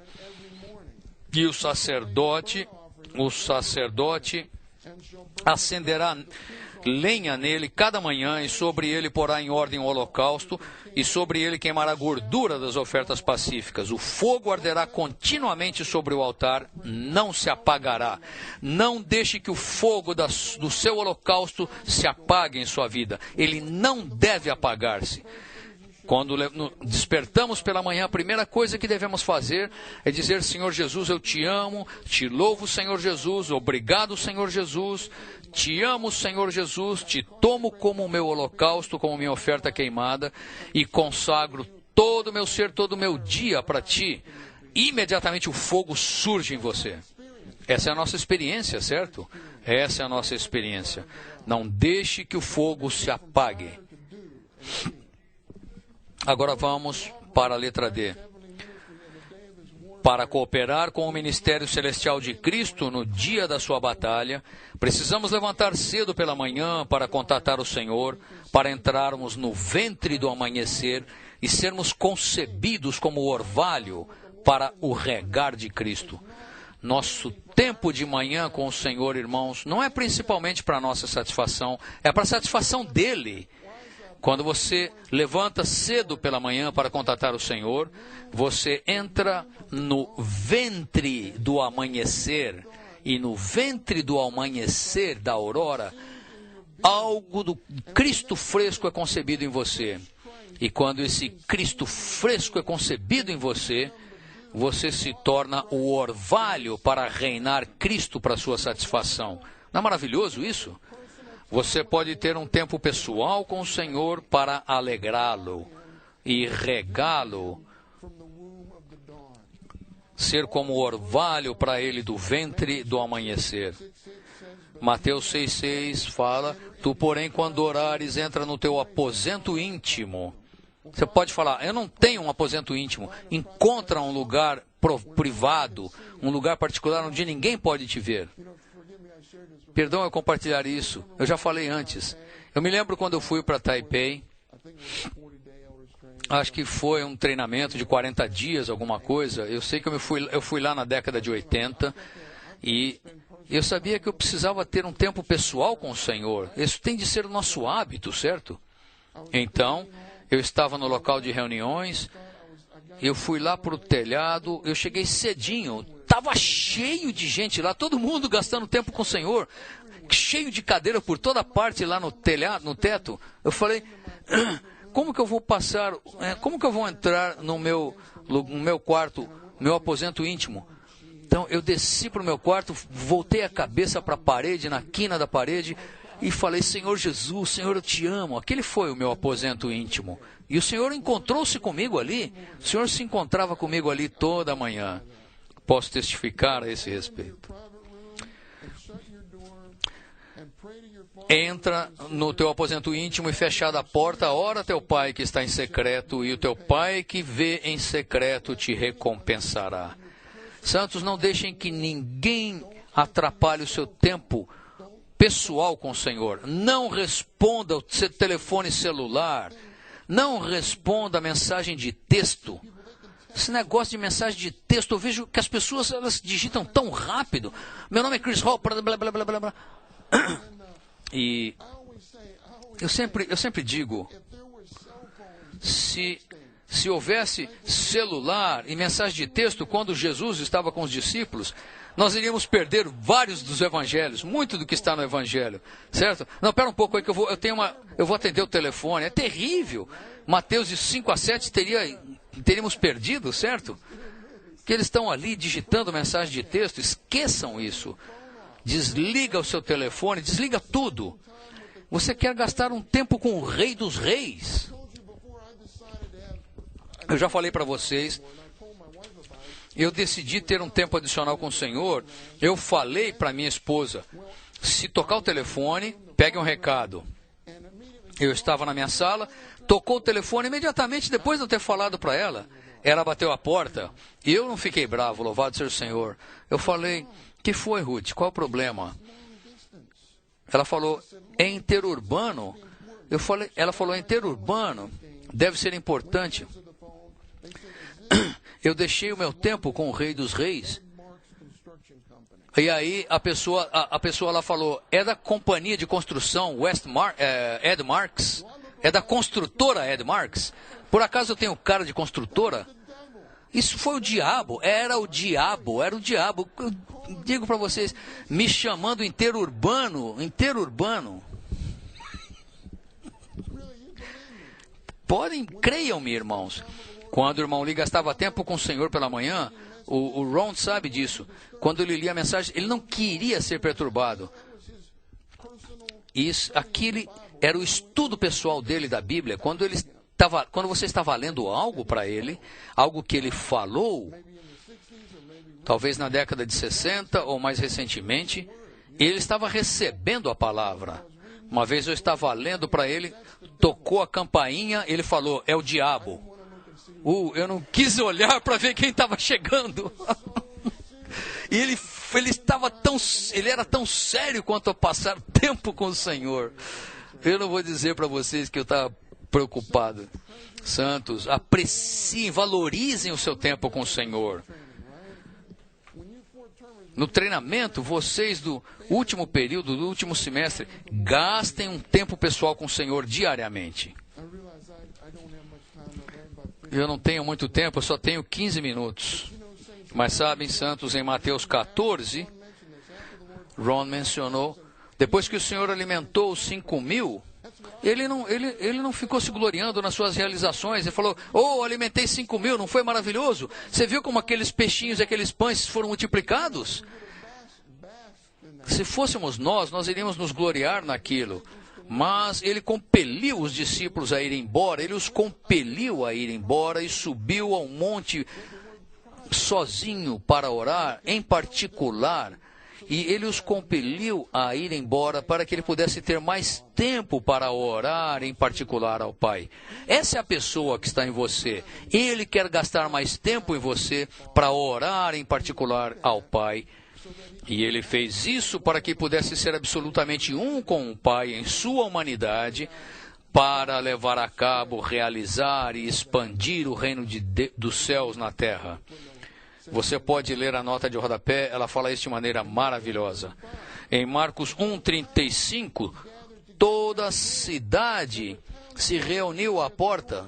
E o sacerdote acenderá lenha nele cada manhã, e sobre ele porá em ordem o holocausto, e sobre ele queimará a gordura das ofertas pacíficas. O fogo arderá continuamente sobre o altar, não se apagará. Não deixe que o fogo do seu holocausto se apague em sua vida. Ele não deve apagar-se. Quando despertamos pela manhã, a primeira coisa que devemos fazer é dizer: Senhor Jesus, eu te amo, te louvo, Senhor Jesus, obrigado, Senhor Jesus, te amo, Senhor Jesus, te tomo como o meu holocausto, como minha oferta queimada, e consagro todo o meu ser, todo o meu dia para ti. Imediatamente o fogo surge em você. Essa é a nossa experiência, certo? Essa é a nossa experiência. Não deixe que o fogo se apague. Agora vamos para a letra D. Para cooperar com o ministério celestial de Cristo no dia da sua batalha, precisamos levantar cedo pela manhã para contatar o Senhor, para entrarmos no ventre do amanhecer e sermos concebidos como orvalho para o regar de Cristo. Nosso tempo de manhã com o Senhor, irmãos, não é principalmente para nossa satisfação, é para a satisfação dele. Quando você levanta cedo pela manhã para contatar o Senhor, você entra no ventre do amanhecer. E no ventre do amanhecer, da aurora, algo do Cristo fresco é concebido em você. E quando esse Cristo fresco é concebido em você, você se torna o orvalho para reinar Cristo para sua satisfação. Não é maravilhoso isso? Você pode ter um tempo pessoal com o Senhor para alegrá-lo e regá-lo, ser como orvalho para ele do ventre do amanhecer. Mateus 6,6 fala: tu, porém, quando orares, entra no teu aposento íntimo. Você pode falar: eu não tenho um aposento íntimo. Encontra um lugar privado, um lugar particular onde ninguém pode te ver. Perdão eu compartilhar isso, eu já falei antes. Eu me lembro quando eu fui para Taipei, acho que foi um treinamento de 40 dias, alguma coisa. Eu sei que eu fui lá na década de 80, E eu sabia que eu precisava ter um tempo pessoal com o Senhor. Isso tem de ser o nosso hábito, certo? Então, eu estava no local de reuniões, eu fui lá para o telhado, eu cheguei cedinho, estava cheio de gente lá, todo mundo gastando tempo com o Senhor, cheio de cadeira por toda parte lá no telhado, no teto. Eu falei, como que eu vou passar, como que eu vou entrar no meu quarto, meu aposento íntimo? Então eu desci para o meu quarto, voltei a cabeça para a parede, na quina da parede, e falei, Senhor Jesus, Senhor, eu te amo. Aquele foi o meu aposento íntimo. E o Senhor encontrou-se comigo ali. O Senhor se encontrava comigo ali toda manhã. Posso testificar a esse respeito. Entra no teu aposento íntimo e fechada a porta, ora teu Pai que está em secreto, e o teu Pai que vê em secreto te recompensará. Santos, não deixem que ninguém atrapalhe o seu tempo pessoal com o Senhor. Não responda o seu telefone celular. Não responda a mensagem de texto. Esse negócio de mensagem de texto, eu vejo que as pessoas, elas digitam tão rápido. Meu nome é Chris Hall, blá, blá, blá, blá, blá, blá. E eu sempre digo, se houvesse celular e mensagem de texto quando Jesus estava com os discípulos, nós iríamos perder vários dos evangelhos, muito do que está no evangelho, certo? Não, pera um pouco aí que eu vou atender o telefone, é terrível. Mateus de 5 a 7 teríamos perdido, certo? Que eles estão ali digitando mensagem de texto, esqueçam isso. Desliga o seu telefone, desliga tudo. Você quer gastar um tempo com o Rei dos Reis. Eu já falei para vocês, eu decidi ter um tempo adicional com o Senhor. Eu falei para minha esposa, se tocar o telefone, pegue um recado. Eu estava na minha sala, tocou o telefone imediatamente depois de eu ter falado para ela. Ela bateu a porta e eu não fiquei bravo, louvado seja o Senhor. Eu falei, que foi, Ruth? Qual é o problema? Ela falou, é interurbano. Ela falou, é interurbano, deve ser importante. Eu deixei o meu tempo com o Rei dos Reis. E aí a pessoa lá falou, é da companhia de construção Ed Marks? É da construtora Ed Marks? Por acaso eu tenho cara de construtora? Isso foi o diabo, era o diabo. Eu digo para vocês, me chamando interurbano. Creiam-me, irmãos. Quando o irmão Lee gastava tempo com o Senhor pela manhã, o Ron sabe disso. Quando ele lia a mensagem, ele não queria ser perturbado. Aquele era o estudo pessoal dele da Bíblia. Quando você estava lendo algo para ele, algo que ele falou, talvez na década de 60 ou mais recentemente, ele estava recebendo a palavra. Uma vez eu estava lendo para ele, tocou a campainha, ele falou, é o diabo. Eu não quis olhar para ver quem estava chegando. E ele era tão sério quanto a passar tempo com o Senhor. Eu não vou dizer para vocês que eu estava preocupado. Santos, apreciem, valorizem o seu tempo com o Senhor. No treinamento, vocês do último período, do último semestre, gastem um tempo pessoal com o Senhor diariamente. Eu não tenho muito tempo, eu só tenho 15 minutos. Mas sabem, Santos, em Mateus 14, Ron mencionou, depois que o Senhor alimentou os 5.000, ele não ficou se gloriando nas suas realizações. Ele falou, alimentei 5.000, não foi maravilhoso? Você viu como aqueles peixinhos e aqueles pães foram multiplicados? Se fôssemos nós iríamos nos gloriar naquilo. Mas ele compeliu os discípulos a ir embora, ele os compeliu a ir embora e subiu ao monte sozinho para orar, em particular. E ele os compeliu a ir embora para que ele pudesse ter mais tempo para orar, em particular ao Pai. Essa é a pessoa que está em você. Ele quer gastar mais tempo em você para orar, em particular ao Pai. E ele fez isso para que pudesse ser absolutamente um com o Pai em sua humanidade, para levar a cabo, realizar e expandir o reino dos céus na terra. Você pode ler a nota de rodapé, ela fala isso de maneira maravilhosa. Em Marcos 1:35, toda a cidade se reuniu à porta.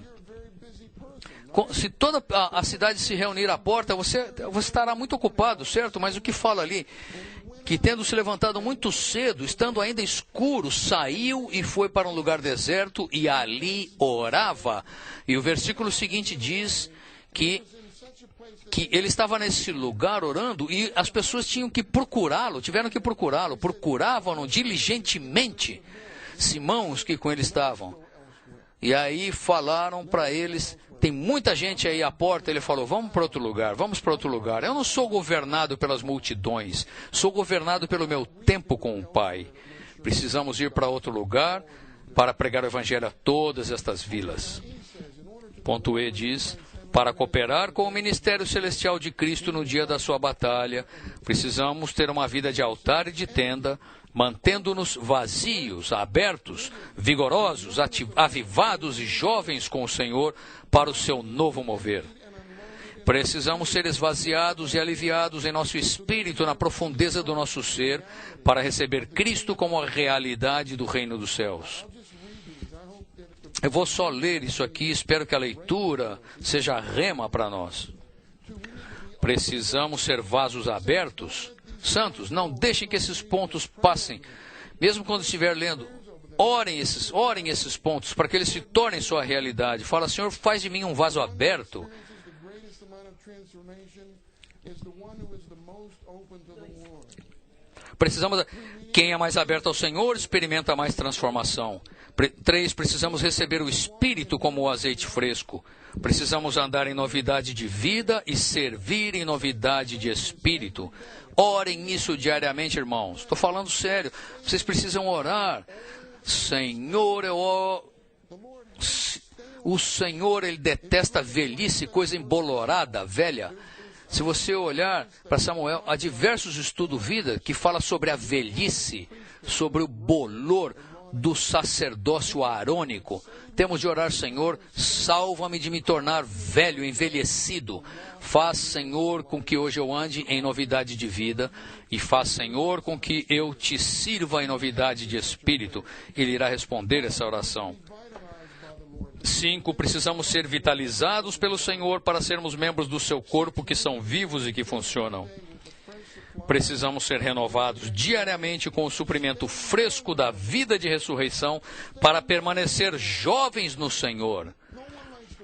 Se toda a cidade se reunir à porta, você estará muito ocupado, certo? Mas o que fala ali? Que tendo se levantado muito cedo, estando ainda escuro, saiu e foi para um lugar deserto e ali orava. E o versículo seguinte diz que ele estava nesse lugar orando e as pessoas tiveram que procurá-lo, procuravam-no diligentemente, Simão, os que com ele estavam. E aí falaram para eles, tem muita gente aí à porta, ele falou, vamos para outro lugar. Eu não sou governado pelas multidões, sou governado pelo meu tempo com o Pai. Precisamos ir para outro lugar para pregar o Evangelho a todas estas vilas. Ponto E diz, para cooperar com o ministério celestial de Cristo no dia da sua batalha, precisamos ter uma vida de altar e de tenda, mantendo-nos vazios, abertos, vigorosos, avivados e jovens com o Senhor para o seu novo mover. Precisamos ser esvaziados e aliviados em nosso espírito, na profundeza do nosso ser, para receber Cristo como a realidade do reino dos céus. Eu vou só ler isso aqui, espero que a leitura seja rema para nós. Precisamos ser vasos abertos. Santos, não deixem que esses pontos passem. Mesmo quando estiver lendo, orem esses pontos para que eles se tornem sua realidade. Fala, Senhor, faz de mim um vaso aberto. Precisamos. Quem é mais aberto ao Senhor experimenta mais transformação. 3. Precisamos receber o Espírito como o azeite fresco. Precisamos andar em novidade de vida e servir em novidade de espírito. Orem nisso diariamente, irmãos. Estou falando sério. Vocês precisam orar. Senhor, o Senhor, Ele detesta velhice, coisa embolorada, velha. Se você olhar para Samuel, há diversos estudos vida que falam sobre a velhice, sobre o bolor do sacerdócio arônico. Temos de orar, Senhor, salva-me de me tornar velho, envelhecido. Faz, Senhor, com que hoje eu ande em novidade de vida. E faz, Senhor, com que eu te sirva em novidade de espírito. Ele irá responder essa oração. 5. Precisamos ser vitalizados pelo Senhor para sermos membros do seu corpo que são vivos e que funcionam. Precisamos ser renovados diariamente com o suprimento fresco da vida de ressurreição para permanecer jovens no Senhor.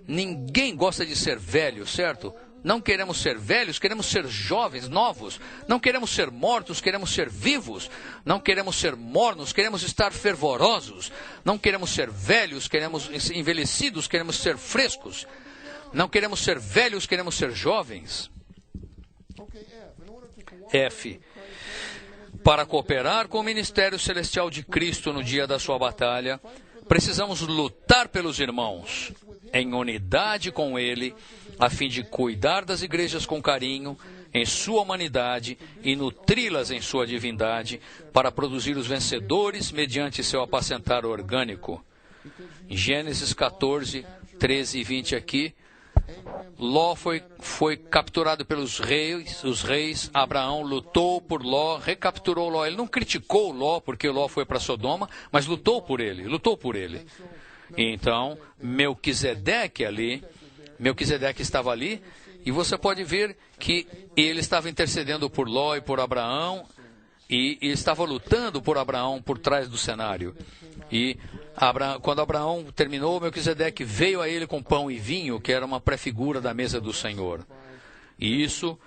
Ninguém gosta de ser velho, certo? Não queremos ser velhos, queremos ser jovens, novos. Não queremos ser mortos, queremos ser vivos. Não queremos ser mornos, queremos estar fervorosos. Não queremos ser velhos, queremos envelhecidos, queremos ser frescos. Não queremos ser velhos, queremos ser jovens. F. Para cooperar com o ministério celestial de Cristo no dia da sua batalha, precisamos lutar pelos irmãos, em unidade com Ele, a fim de cuidar das igrejas com carinho, em sua humanidade e nutri-las em sua divindade, para produzir os vencedores mediante seu apacentar orgânico. Em Gênesis 14, 13 e 20 aqui, Ló foi capturado pelos reis, Abraão lutou por Ló, recapturou Ló. Ele não criticou Ló porque Ló foi para Sodoma, mas lutou por ele. E então, Melquisedeque estava ali, e você pode ver que ele estava intercedendo por Ló e por Abraão, e estava lutando por Abraão por trás do cenário. E quando Abraão terminou, Melquisedeque veio a ele com pão e vinho, que era uma prefigura da mesa do Senhor. E isso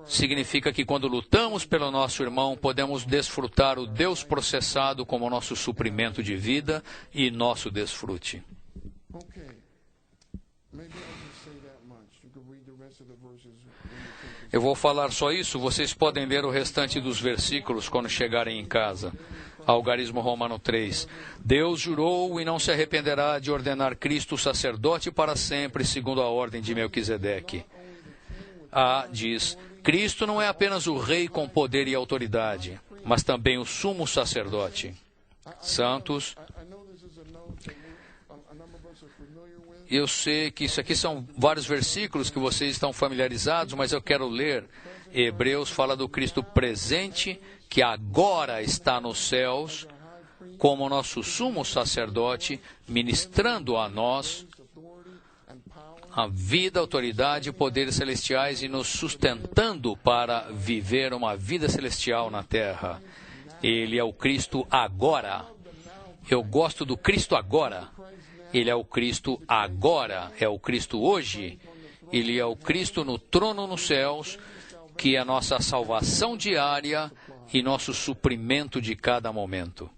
significa que quando lutamos pelo nosso irmão, podemos desfrutar o Deus processado como nosso suprimento de vida e nosso desfrute. Eu vou falar só isso, vocês podem ler o restante dos versículos quando chegarem em casa. Algarismo Romano 3. Deus jurou e não se arrependerá de ordenar Cristo sacerdote para sempre, segundo a ordem de Melquisedeque. A diz, Cristo não é apenas o rei com poder e autoridade, mas também o sumo sacerdote. Santos, eu sei que isso aqui são vários versículos que vocês estão familiarizados, mas eu quero ler. Hebreus fala do Cristo presente, que agora está nos céus, como nosso sumo sacerdote, ministrando a nós a vida, autoridade e poderes celestiais e nos sustentando para viver uma vida celestial na terra. Ele é o Cristo agora. Eu gosto do Cristo agora. Ele é o Cristo agora, é o Cristo hoje. Ele é o Cristo no trono nos céus, que é a nossa salvação diária e nosso suprimento de cada momento.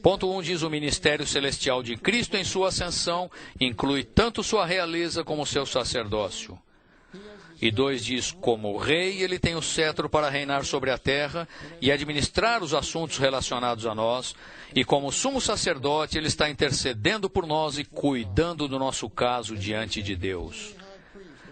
Ponto 1 diz: o ministério celestial de Cristo em sua ascensão inclui tanto sua realeza como seu sacerdócio. E 2 diz: como rei, ele tem o cetro para reinar sobre a terra e administrar os assuntos relacionados a nós. E como sumo sacerdote, ele está intercedendo por nós e cuidando do nosso caso diante de Deus.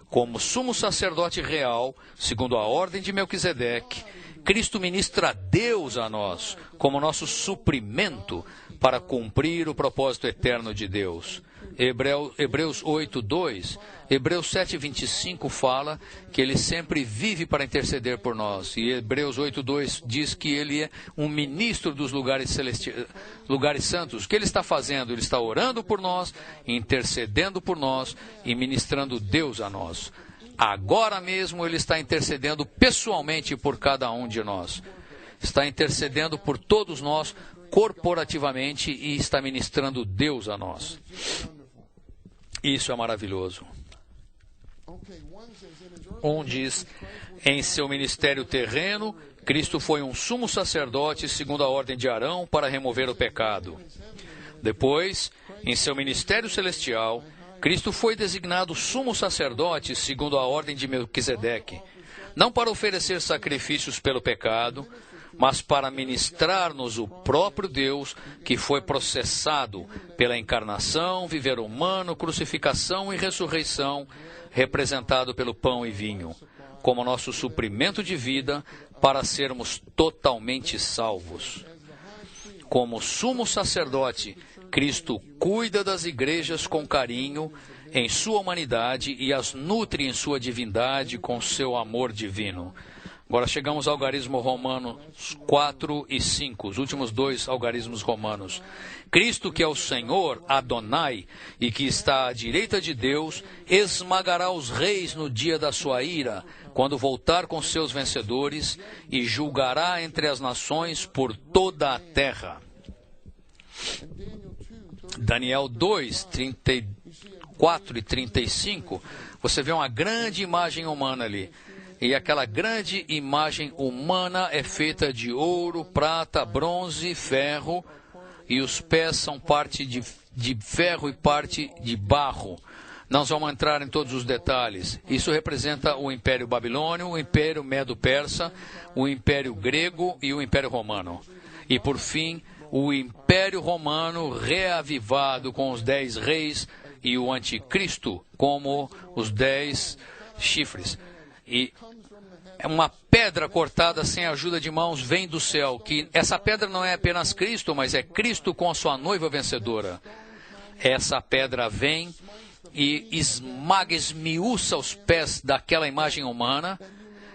Como sumo sacerdote real, segundo a ordem de Melquisedeque, Cristo ministra Deus a nós como nosso suprimento para cumprir o propósito eterno de Deus. Hebreus 8:2, Hebreus 7:25 fala que ele sempre vive para interceder por nós. E Hebreus 8:2 diz que ele é um ministro dos lugares santos. O que ele está fazendo? Ele está orando por nós, intercedendo por nós e ministrando Deus a nós. Agora mesmo ele está intercedendo pessoalmente por cada um de nós. Está intercedendo por todos nós corporativamente e está ministrando Deus a nós. Isso é maravilhoso. 1 diz: em seu ministério terreno, Cristo foi um sumo sacerdote segundo a ordem de Arão para remover o pecado. Depois, em seu ministério celestial, Cristo foi designado sumo sacerdote segundo a ordem de Melquisedeque, não para oferecer sacrifícios pelo pecado, mas para ministrar-nos o próprio Deus, que foi processado pela encarnação, viver humano, crucificação e ressurreição, representado pelo pão e vinho, como nosso suprimento de vida para sermos totalmente salvos. Como sumo sacerdote, Cristo cuida das igrejas com carinho em sua humanidade e as nutre em sua divindade com seu amor divino. Agora chegamos ao algarismo romanos 4 e 5, os últimos 2 algarismos romanos. Cristo, que é o Senhor, Adonai, e que está à direita de Deus, esmagará os reis no dia da sua ira, quando voltar com seus vencedores, e julgará entre as nações por toda a terra. Daniel 2, 34 e 35, você vê uma grande imagem humana ali. E aquela grande imagem humana é feita de ouro, prata, bronze, ferro, e os pés são parte de ferro e parte de barro. Não vamos entrar em todos os detalhes. Isso representa o Império Babilônio, o Império Medo-Persa, o Império Grego e o Império Romano. E, por fim, o Império Romano reavivado com os 10 reis e o Anticristo como os 10 chifres. E uma pedra cortada sem ajuda de mãos vem do céu, que essa pedra não é apenas Cristo, mas é Cristo com a sua noiva vencedora. Essa pedra vem e esmaga, esmiuça os pés daquela imagem humana,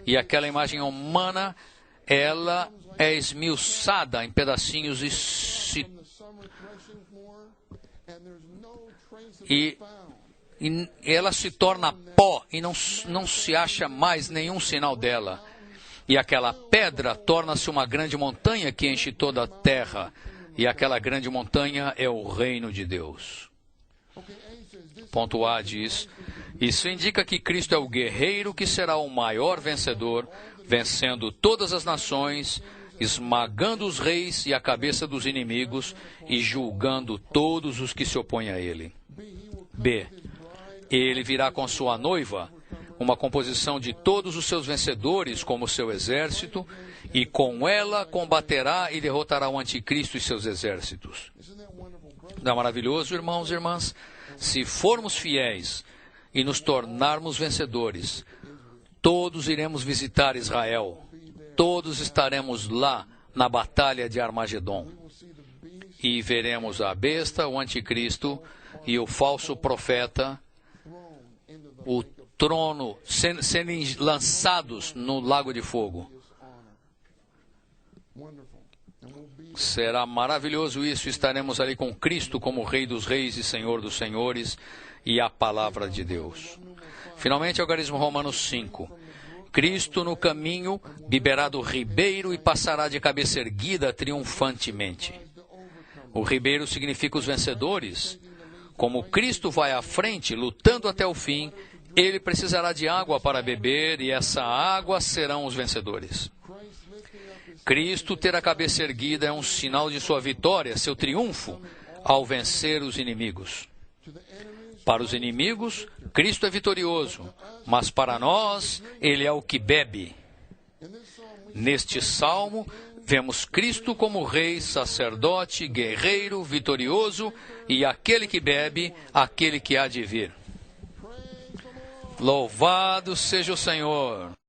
e aquela imagem humana, ela é esmiuçada em pedacinhos e ela se torna pó e não se acha mais nenhum sinal dela. E aquela pedra torna-se uma grande montanha que enche toda a terra. E aquela grande montanha é o reino de Deus. Ponto A diz: isso indica que Cristo é o guerreiro que será o maior vencedor, vencendo todas as nações, esmagando os reis e a cabeça dos inimigos e julgando todos os que se opõem a ele. B. Ele virá com sua noiva, uma composição de todos os seus vencedores como seu exército, e com ela combaterá e derrotará o anticristo e seus exércitos. Não é maravilhoso, irmãos e irmãs? Se formos fiéis e nos tornarmos vencedores, todos iremos visitar Israel, todos estaremos lá na batalha de Armagedon, e veremos a besta, o anticristo, e o falso profeta, o trono, serem lançados no lago de fogo. Será maravilhoso isso, estaremos ali com Cristo como Rei dos Reis e Senhor dos Senhores e a Palavra de Deus. Finalmente, algarismo Romanos 5. Cristo no caminho beberá do ribeiro e passará de cabeça erguida triunfantemente. O ribeiro significa os vencedores. Como Cristo vai à frente, lutando até o fim, ele precisará de água para beber e essa água serão os vencedores. Cristo ter a cabeça erguida é um sinal de sua vitória, seu triunfo, ao vencer os inimigos. Para os inimigos, Cristo é vitorioso, mas para nós, Ele é o que bebe. Neste salmo, vemos Cristo como Rei, sacerdote, guerreiro, vitorioso e aquele que bebe, aquele que há de vir. Louvado seja o Senhor!